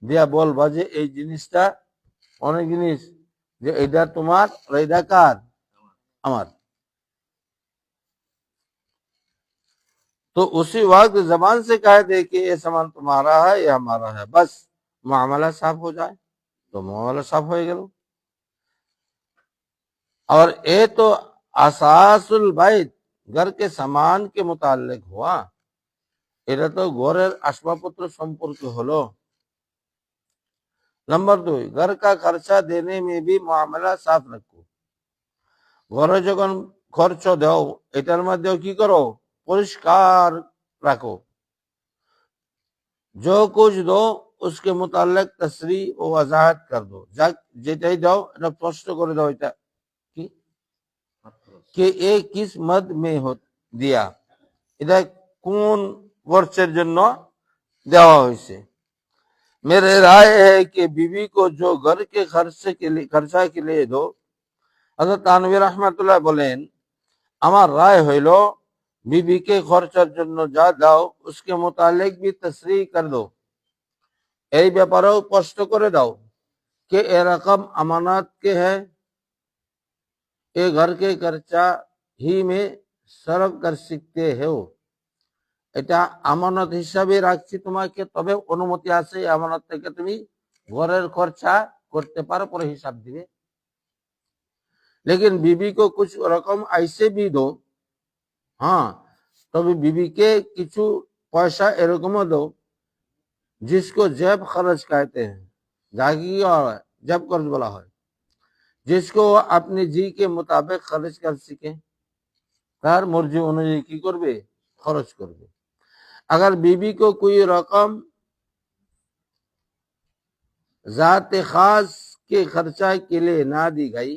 দিয়া বলবা যে এই জিনিসটা, অনেক জিনিস, যে এটা তোমার আর এটা কার, আমার। तो उसी वक्त जबान से कह दे कि ये सामान तुम्हारा है ये हमारा है, बस मामला साफ हो जाए तो मामला साफ हो गया। और ये तो असासुल बैत, घर के सामान के मुताल्लिक हुआ, এটা তো ঘরের আসবাবপত্র সম্পর্কে হলো। नंबर 2, घर का खर्चा देने में भी मामला साफ रखो। ঘরে যখন খরচ দাও এটার মধ্যেও কি করো, পরিষ্কার রাখো। जो कुछ दो उसके मुताल्लिक तसरी ও वजाहत कर दो, যেটাই দাও এটা প্রশ্ন করে দাও, এটা কি कि ये किस मद में हो दिया, এটা কোন वर्षের জন্য দেওয়া হয়েছে। मेरे राय है कि बीवी को जो घर के खर्चा के लिए दो, हजरत तानवी रहमतुल्लाह বলেন, আমার রায় হইল बीबीকে খরচার জন্য যা দাও उसके मुतालिक भी तसरीह कर दो, এই ব্যাপারেও স্পষ্ট করে দাও कि ये रकम अमानत के है, ये घर के खर्चा ही में सर्व कर सकते हो, এটা আমানত হিসাবে রাখছি তোমাকে, তবে অনুমতি আছে আমানত থেকে তুমি ঘরের খরচা করতে পারো, পরে হিসাব দিবে। लेकिन बीबी को कुछ रकम ऐसे भी दो, हाँ তবে बीबीকে কিছু পয়সা এরকমও दो जिसको जेब खर्च कहते हैं, जागी और जेब खर्च बोला है, जिसको वो अपनी जी के मुताबिक खर्च कर सके, তার মর্জি অনুযায়ী কি করবে, খরচ করবে। अगर बीबी को कोई रकम जात खास के खर्चा के लिए ना दी गई,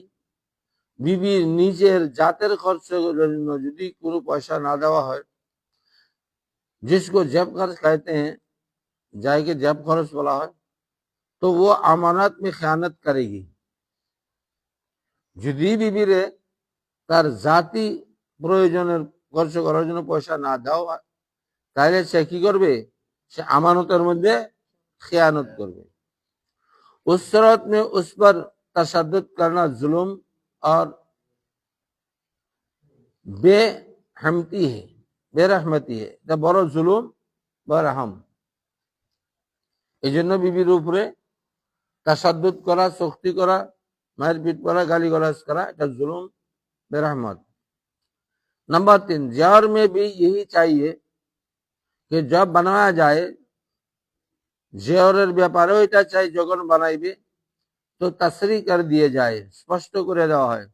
बीबी নিজের জাতের খরচের জন্য যদি কোনো পয়সা না দেওয়া হয়, जिसको जेब खर्च कहते हैं, जाएगी जेब खर्च बोला है, तो वो अमानत में खयानत करेगी। যদি বিবিরে তার জাতি প্রয়োজনের খরচ করার জন্য পয়সা না দাও, তাহলে সে কি করবে, সে আমানতের মধ্যে खयानत করবে। उस सूरत में उस पर तशद्दुद करना जुल्म और बेरहमती है, बेरहमती है, এটা বড় জুলুম বা রহম। এই জন্য বিবির উপরে তাসাদ্দুদ করা, সख्ती করা, মারপিট করা, গালিগালাজ করা, এটা जुल्म बेरहमत। नंबर 3, जार में भी यही चाहिए कि जब बनाया जाए, जेवरेर ব্যাপারেও এটা চাই যখন বানাইবে तो तसरी कर दिए जाए, स्पष्ट করে দেওয়া হয়,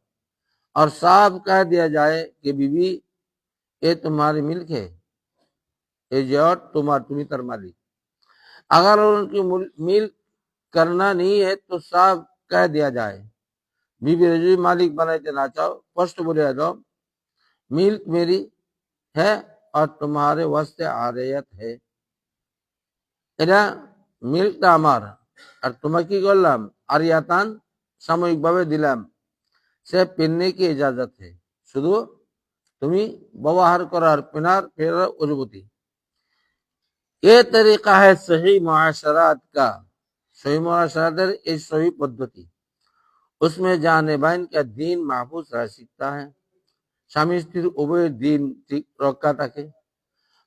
और साफ कह दिया जाए कि बीबी ये तुम्हारी मिल्क है, ये जेवर तुम्हार, तुम्ही तर मालिक। अगर उनकी मिल्क करना नहीं है तो साफ कह दिया जाए, बीबी रजी मालिक बनाते ना चाहो, स्पष्ट बोले दो मिल्क मेरी है और तुम्हारे वास्ते आरियत है, এটা মিল্কটা আমার আর তোমাকে কি করলাম, আরিয়াতান সাময়িকভাবে দিলাম, সে পিননে কি ইজাজত है, শুধু তুমি ব্যবহার করার ফেরার অনুভূতি। ये तरीका है सही मुआशरात का, सही मुआशरातेर এই सही पद्धति। उसमें जानेबाइन का दीन महफूज रह सकता है, स्वामी स्त्री उभय दीन ठीक रखा থাকে।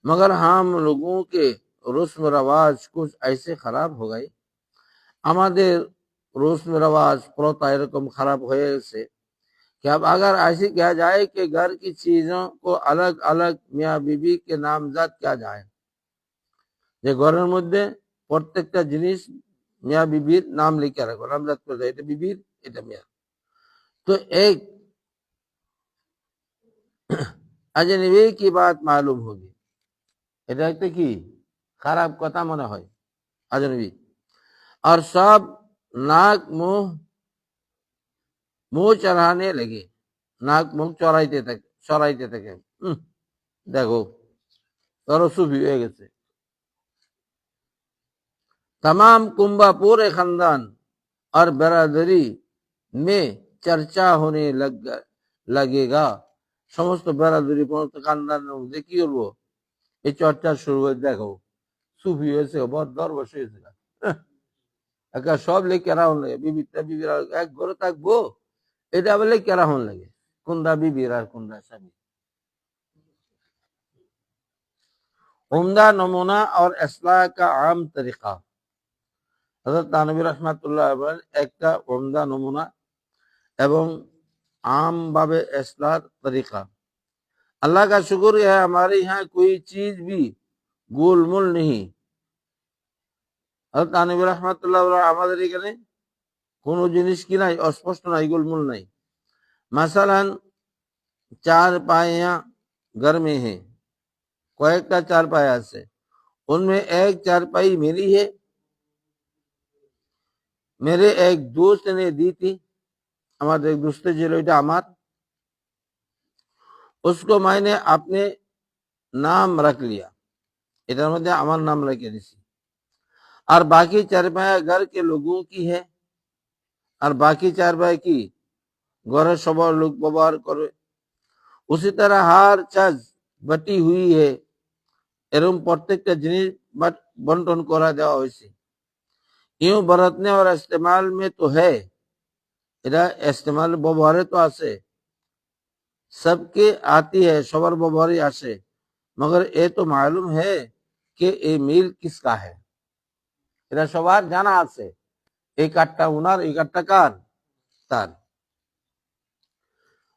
मगर हम लोगों के रस्म रवाज कुछ ऐसे खराब हो गए, আমাদের रस्म रवाज प्रथा एरकम खराब हो गए कि अब अगर ऐसे किया जाए कि घर की चीजों को अलग अलग मियाँ बीबी के नामजद किया जाए, যে ঘরের মধ্যে প্রত্যেকটা জিনিস মিয়া বিবির নাম লিখে রাখো, নামজাদ করে দেয়, এটা বিবির, এটা মিয়া। তো एक अजनबी की बात मालूम होगी, এটা একটা কি খারাপ কথা মনে হয় अजनबी। और सब नाक मुंह मुंह चढ़ाने लगे, नाक मुंह चढ़ाइते থাকে। দেখো তারা সুফি হয়ে গেছে। तमाम कुंभा पूरे खानदान और बरादरी में चर्चा होने लगेगा, समस्त बरादरी समस्त खानदाনের মধ্যে কি করবো, এই চর্চা শুরু হয়ে, দেখো সুফি হয়েছে, বড় দরবেশ হয়েছে, একা সব লেখে রাখুন লাগে, বিবিরা এক ঘরে থাকবো, এটা বলে লেখে রাখুন লাগে, কোনটা বিবির আর কোনটা স্বামী। उम्दा नमूना और इस्लाह का आम तरीका। हज़रत थानवी रहमतुल्लाह अलैह একটা उम्दा नमूना एवं आम भावे इस्लाह तरीका। अल्लाह का शुक्र है हमारे यहाँ कोई चीज भी गोलमोल नहीं। हज़रत थानवी रहमतुल्लाह अलैह আমাদের এখানে কোনো জিনিস কি নাই, অস্পষ্ট নাই, গোলমোল নাই। मसलन चार पाया घर में है, কয়েকটা চারপাই আছে, उनमें एक चारपाई मेरी है, मेरे एक दोस्त ने दी थी, हमारे एक दोस्त ছিল, এটা আমার, उसको मैंने अपने नाम रख लिया, এটার মধ্যে আমার নাম রেখে দিছি। और बाकी चारपाया घर के लोगों की है, और बाकी चारपाई की ঘরের সবার লোক ব্যবহার করে। उसी तरह हर चीज बटी हुई है, एवं प्रत्येकটা জিনিস बंटन करा देवा হয়েছে। यूं बरतने और इस्तेमाल में तो है, এটা इस्तेमाल ব্যবহারে তো আছে, सबके आती है, সবার ব্যবহারে আসে। मगर ये तो मालूम है कि ये मिल किसका है, এটা সবার জানা আছে, এই কাঠটা উনার, এই কাঠটা কার, তার।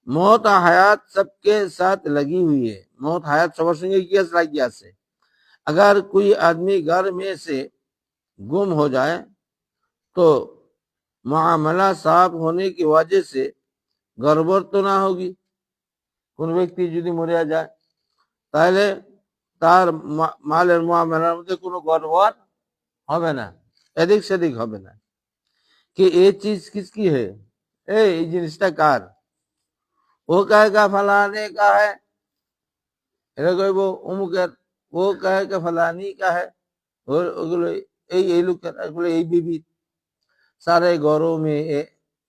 मौत हयात सबके साथ लगी हुई है, मौत हयात সবার সঙ্গে কি আছে, লাগি আছে। अगर कोई आदमी घर में से गुम हो जाए तो मामला साफ होने की वजह से गड़बड़ तो ना होगी। কোন ব্যক্তি যদি মরে যায় তাহলে তার মালের মুআমালার মধ্যে কোনো গড়বড় হবে না, এদিক সেদিক হবে না। कि ये चीज किसकी है, এই জিনিসটা কার, वो कहेगा फलाने का है, এটা কইব অমুকের, वो कहेगा फलानी का है, ওগুলো এই লোকের, এগুলো এই বিবি। सारे घरों में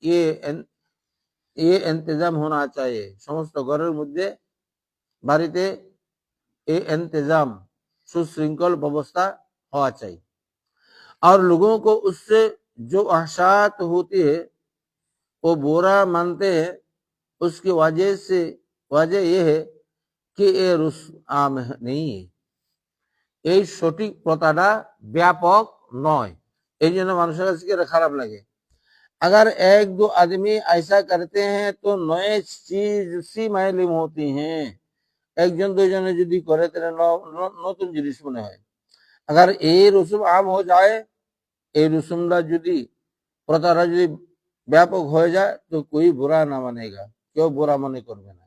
ये इंतजाम होना चाहिए, समस्त घरेर मध्य बाड़ीते ये इंतजाम सुशृंखल व्यवस्था होना चाहिए। और लोगों को उससे जो आहसात होती है वो बुरा मानते हैं, उसकी वजह यह है कि ये रुस्म आम नहीं है, এই সঠিক প্রথাটা ব্যাপক নয়, এই জন্য মানুষের কাছে এটা খারাপ লাগে। अगर एक दो आदमी ऐसा करते हैं तो नए चीज सी मालूम होती हैं, একজন দুইজনে যদি করে তাহলে নতুন জিনিস মনে হয়। अगर এই রসুম আম हो जाए, এই রসুমটা যদি, প্রথাটা যদি ব্যাপক হয়ে যায় তো कोई बुरा ना मानेगा, কেউ বুরা মনে করবে না,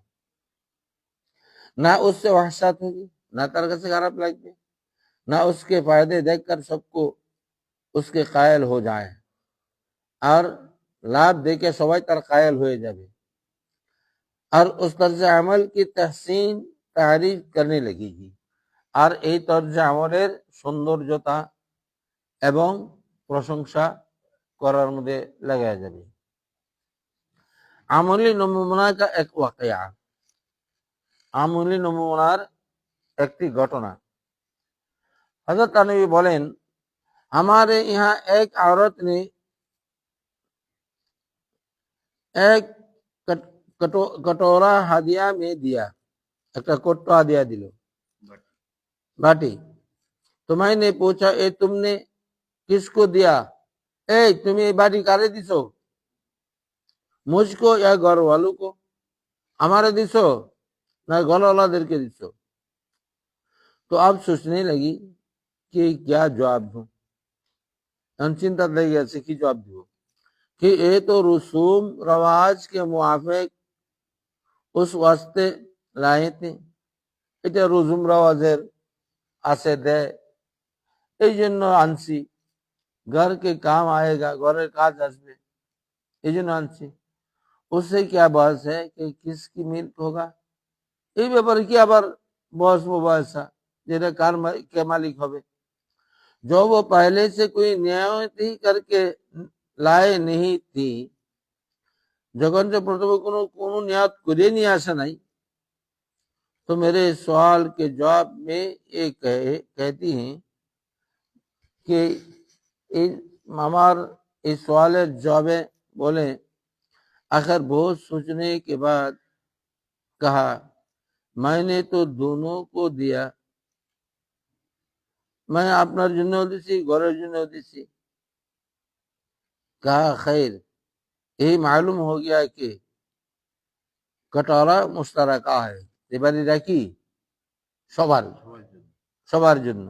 ना उससे वहशत होगी, ना তার কাছে খারাপ লাগবে, ना उसके फायदे देखकर सबको उसके कायल हो जाए, और लाभ देके सबाई तार कायल हो जाए, और उस तर्ज अमल की तहसीन तारीफ करने लगेगी, और এই তর্জ আমলের সৌন্দর্যতা এবং প্রশংসা করার মধ্যে লেগে যাবে। আমলি নমুনা का एक वाकया, আমলি নমুনার একটি ঘটনা। হযরত নবী বলেন, हमारे यहाँ एक औरत ने एक कटोरा हदिया में दिया, একটা কট্টো হাদিয়া দিল, बाटी। तो मैंने पूछा, ए तुमने किसको दिया? ए तुम ये बाटी कारे दिसो? मुझको या घर वालों को? हमारे दिसो ना घर वालादेर के दिसो? तो अब सोचने लगी कि क्या जवाब दूं। हम चिंता लगी ऐसे की जवाब दूं कि ये तो रसूम रवाज के मुआफिक उस वास्ते लाए थे, এটা রুজুম রাওয়াজের আছে দেয়, এই জন্য আনছি, घर के काम आएगा, ঘরের কাজ আসবে, এই জন্য আনছি। उससे क्या बहस है कि किसकी मिल्क होगा? এই ব্যাপারে কি আবার বহস মুবাহাসা, যেটা কার কে মালিক হবে? जो वो पहले से कोई नियत ही करके लाए नहीं थी, যখন যে প্রথমে কোনো নিয়াত করে নিয়ে আসে নাই, तो मेरे सवाल के जवाब में ये कहती हैं कि আমার এই সওয়ালের জবাবে बोले, आखिर बहुत सोचने के बाद कहा, मैंने तो दोनों को दिया, मैं আপনার জন্য দিছি, ঘরের জন্য দিছি। कहा, खैर यही मालूम हो गया कि कटोरा मुश्तरका है, এবারে কি সবার সবার জন্য।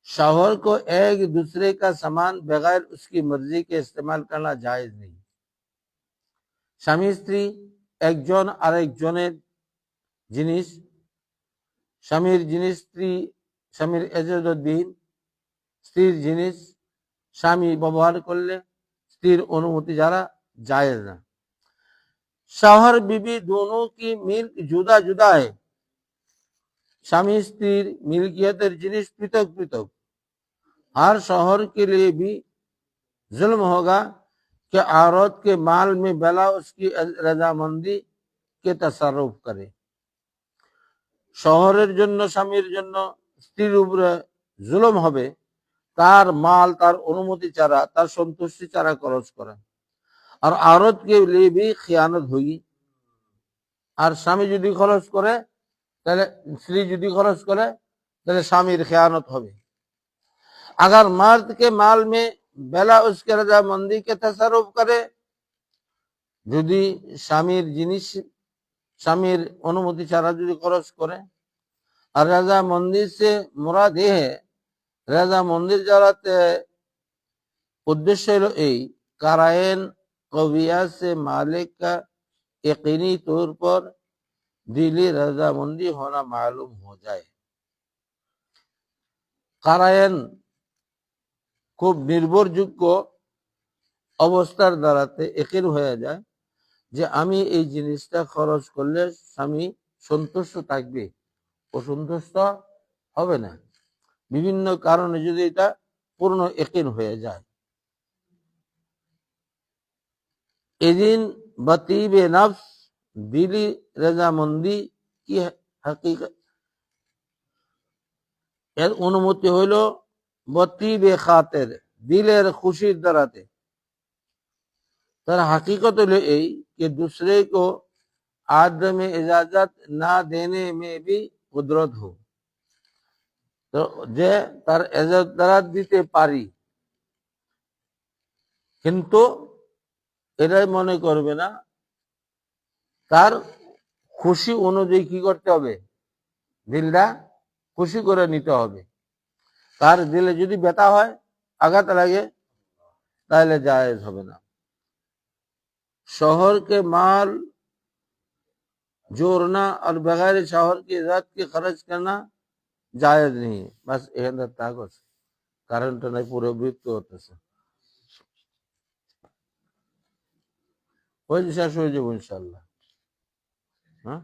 शौहर को एक दूसरे का सामान बगैर उसकी मर्जी के इस्तेमाल करना जायज नहीं। স্বামী স্ত্রী একজন আরেকজনের জিনিস, স্বামীর জিনিস স্ত্রী, স্বামীর এজাজতবিহীন স্ত্রীর জিনিস স্বামী ব্যবহার করলে স্ত্রীর অনুমতি ছাড়া জায়েজ না। शौहर बीबी दोनों की मिल्क जुदा जुदा है, স্বামী স্ত্রীর मिल्कियतेर जिनिस पृथक पृथक। हर शौहर के लिए भी जुल्म होगा कि औरत के माल में बेला उसकी रजामंदी के तसर्रुफ करे। শহরের জন্য স্বামীর জন্য স্ত্রীর উপরে জুলুম হবে তার মাল তার অনুমতি ছাড়া, তার সন্তুষ্টি ছাড়া খরচ করা। আর औरत के लिए भी खियानत होगी। আর স্বামী যদি খরচ করে, তাহলে স্ত্রী যদি খরচ করে, তাহলে স্বামীর खियानत হবে। अगर मर्द के माल में बेला उसके रजामंदी के तसर्रुफ करे, যদি স্বামীর জিনিস স্বামীর অনুমতি ছাড়া যদি খরচ করে, আর रजामंदी से मुराद ये है, रजामंदी जाराते उद्देश्य हलो এই कारायन कविया से मालिक का यकीनी तौर पर दिली रजामंदी होना मालूम हो जाए। কারায়ন খুব নির্ভরযোগ্য অবস্থার দ্বারাতে একিন হয়ে যায় যে আমি এই জিনিসটা খরচ করলে স্বামী সন্তুষ্ট থাকবে, অসন্তুষ্ট হবে না। বিভিন্ন কারণে যদি এটা পূর্ণ একিন হয়ে যায়, এদিন বতিবে নফস দিলি রেজামন্দি কি হাকিকত, এর অনুমতি হইল বতিবে খাতের, দিলের খুশির দ্বারাতে। তার হাকিকত হলো এই कि दूसरे को आदम इजाजत ना देने में भी कुदरत हो, তো যে তার এজাজত দ্বারা দিতে পারি, কিন্তু এটাই মনে করবে না তার খুশি অনুযায়ী কি করতে হবে, দিলটা খুশি করে নিতে হবে। তার দিলে যদি ব্যথা হয়, আঘাত লাগে, তাহলে জায়েজ হবে না। शौहर के माल जोड़ना और बगैर शौहर की इजाजत के खर्च करना জায়েজ নেই। বাস এখানটা তাক আছে, কারেন্টটা নাই, পুরো বিরক্ত হতেছে। হয়ে শেষ হয়ে যাবো ইনশাল্লাহ। হ্যাঁ,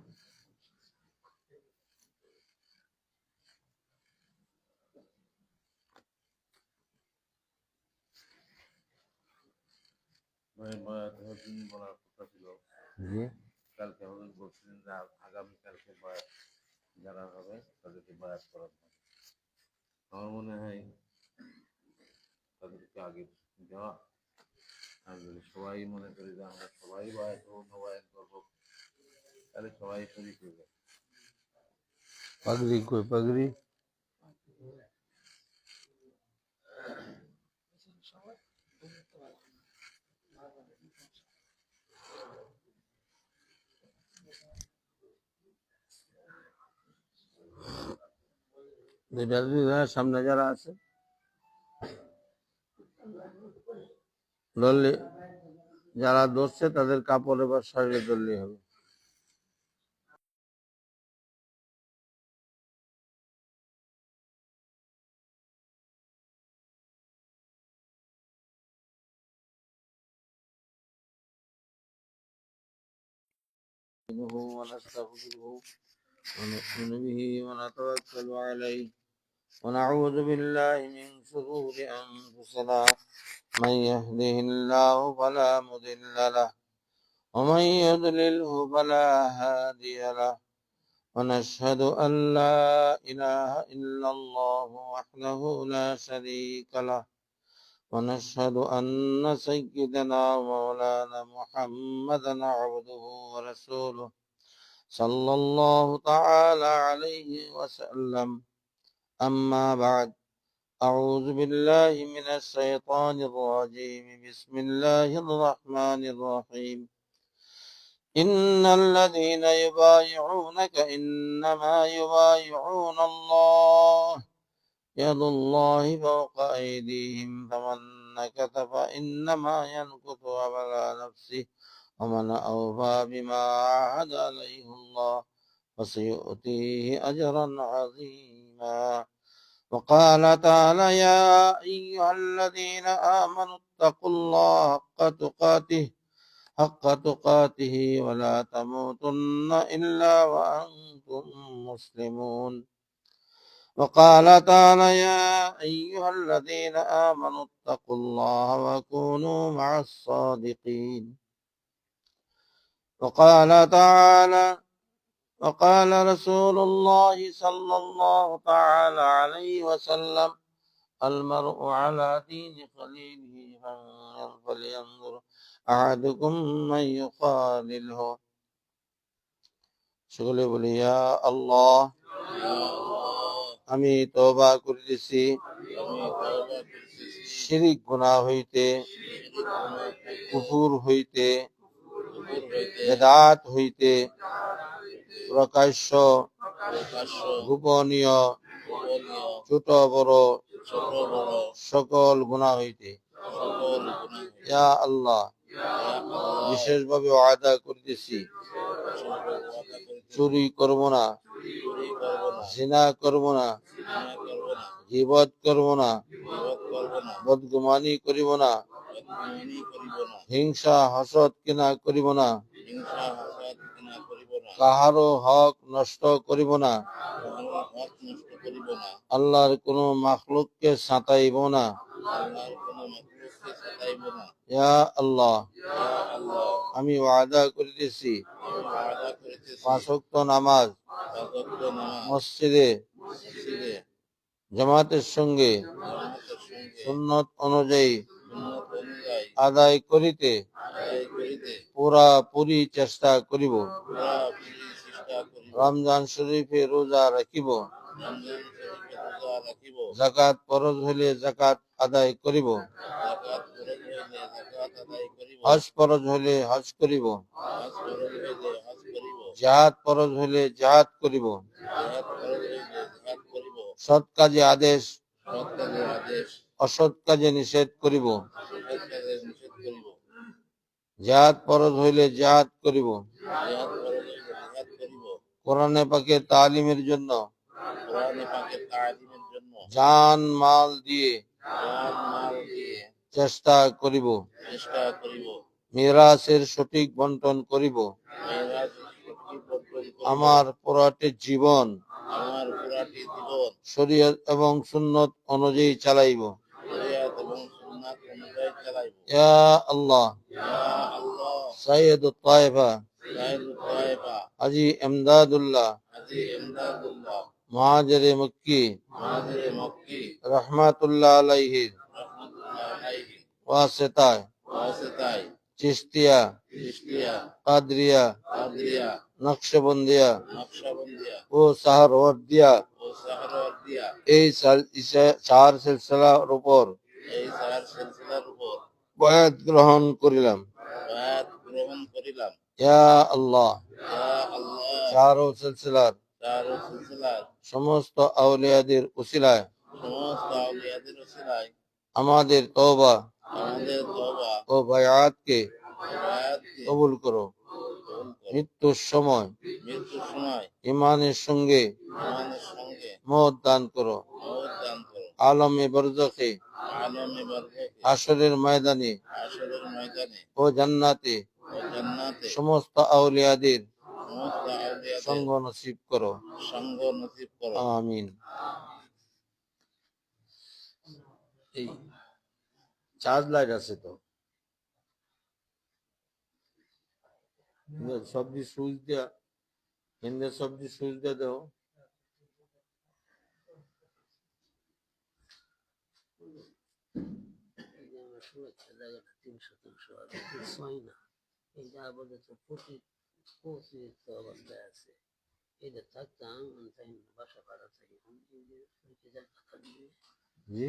বলার কথা ছিল। জি। কালকে হুজুর বলছিলেন যে আগামীকালকে বয়াত যারা হবে তাদেরকে বয়াত করানো হবে। আমার মনে হয় তাদেরকে আগে দেওয়া, আর যদি সবাই মনে করি যে আমরা সবাই বয়াত হবো, নবায়ন করবো, তাহলে সবাই শরীর হয়ে যাবে। पगड़ी कोई पगड़ी সামনে যারা আছে ধরলে, যারা ধরছে তাদের কাপড়ে বা শরীরে ধরলেই হবে। ونستغفره ونؤمن به ونتوكل عليه ونعوذ بالله من شرور أنفسنا من يهده الله فلا مضل له ومن يضلله فلا هادي له ونشهد أن لا إله إلا الله وحده لا شريك له ونشهد أن سيدنا ومولانا محمدا عبده ورسوله صلى الله تعالى عليه وسلم. أما بعد، أعوذ بالله من الشيطان الرجيم. بسم الله الرحمن الرحيم. إن الذين يبايعونك إنما يبايعون الله يد الله فوق أيديهم فمن نكث فإنما ينكث على نفسه ومن أوفى بما عاهد عليه الله فسيؤتيه أجرا عظيما. وقال تعالى: يا أيها الذين آمنوا اتقوا الله حق تقاته ولا تموتن إلا وأنتم مسلمون. وقال تعالى: يا أيها الذين آمنوا اتقوا الله وكونوا مع الصادقين. وقال تعالى: وقال رسول الله صلى الله تعالى عليه وسلم: المرء على دين خليله فلينظر أحدكم من يخالله. সকলে বলি, ইয়া আল্লাহ, আমি তওবা করিতেছি শিরক গুনাহ হইতে, কুফর হইতে, বেদাত হইতে, প্রকাশ্য গোপনীয় ছোট বড় সকল গুনাহ হইতে। ইয়া আল্লাহ, বিশেষভাবে ওয়াদা করিতেছি চুরি করব না, জিনা করব না, গীবত করব না, বদগুমানি করিব না, হিংসা হাসদ কিনা করিব না, কাহারও হক নষ্ট করিব না, আল্লাহর কোন মাখলুককে সাতাইব না। ইয়া আল্লাহ, আমি ওয়াদা করিতেছি পাঁচ ওয়াক্ত নামাজ মসজিদে জামাতের সঙ্গে সুন্নত অনুযায়ী আদায় করিতে পুরাপুরি চেষ্টা করিব। রমজান শরীফে রোজা রাখিব, যাকাত ফরজ হইলে যাকাত আদায় করিব, হজ ফরজ হইলে হজ করিব, জিহাদ ফরজ হইলে জিহাদ করিব, সৎ কাজে আদেশ, অসৎ কাজে নিষেধ করিব, জিহাদ ফরজ হইলে জিহাদ করিব, কোরআনে পাকের তালিমের জন্য জান মাল দিয়ে চেষ্টা করিব, মিরাসের সঠিক বন্টন করিব, আমার পুরাটি জীবন শরীয়ত এবং সুন্নত অনুযায়ী চালাইব। ইয়া আল্লাহ, সাইয়্যিদুত তায়েফা জাহিল তোয়াইবা হাজি এমদাদুল্লাহ হাজী ইমদাদুল্লাহ মুহাজিরে মক্কি মুহাজিরে মক্কি রহমাতুল্লাহ আলাইহি রাহমাতুল্লাহ আলাইহি ওয়াসিতায় ওয়াসিতায় চিশতিয়া চিশতিয়া কাদরিয়া কাদরিয়া নকশবন্দিয়া নকশবন্দিয়া ও সাহারওয়ার্দিয়া ও সাহরাওয়ার্দিয়া এই চার সিলসিলার উপর এই চার সিলসিলার উপর বয়াত গ্রহণ করিলাম। বায়াত গ্রহণ করিলাম। ইয়া আল্লাহ, ইয়া আল্লাহ, চার সিলসিলার চার সিলসিলার সমস্ত আউলিয়াদের উসিলায় সমস্ত আউলিয়াদের উসিলায় আমাদের তওবা আমাদের তওবা ও বায়াতকে বায়াতকে কবুল করো। কবুল করো। মৃত্যুর সময় মৃত্যুর সময় ইমানের সঙ্গে ইমানের সঙ্গে মওত দান করো। মওত দান করো। আলমে বরজখে, আলমে বারজাখে, হাশরের ময়দানে হাশরের ময়দানে ও জান্নাতে ও জান্নাতে সমস্ত আউলিয়াদের সমস্ত আউলিয়াদের সঙ্গ নসিব করো। সঙ্গ নসিব করো। আমিন। এই চার্জ লাইট আছে তো, সবজি সুইচ দিয়া হিন্দের সবজি সুইচ দিয়া দেও। জায়গাটা 300 আর হয় না। এই যা বলে তো পঁচিশ অবস্থায় আছে। এটা থাকতাম বাসা ভাড়া থাকি জি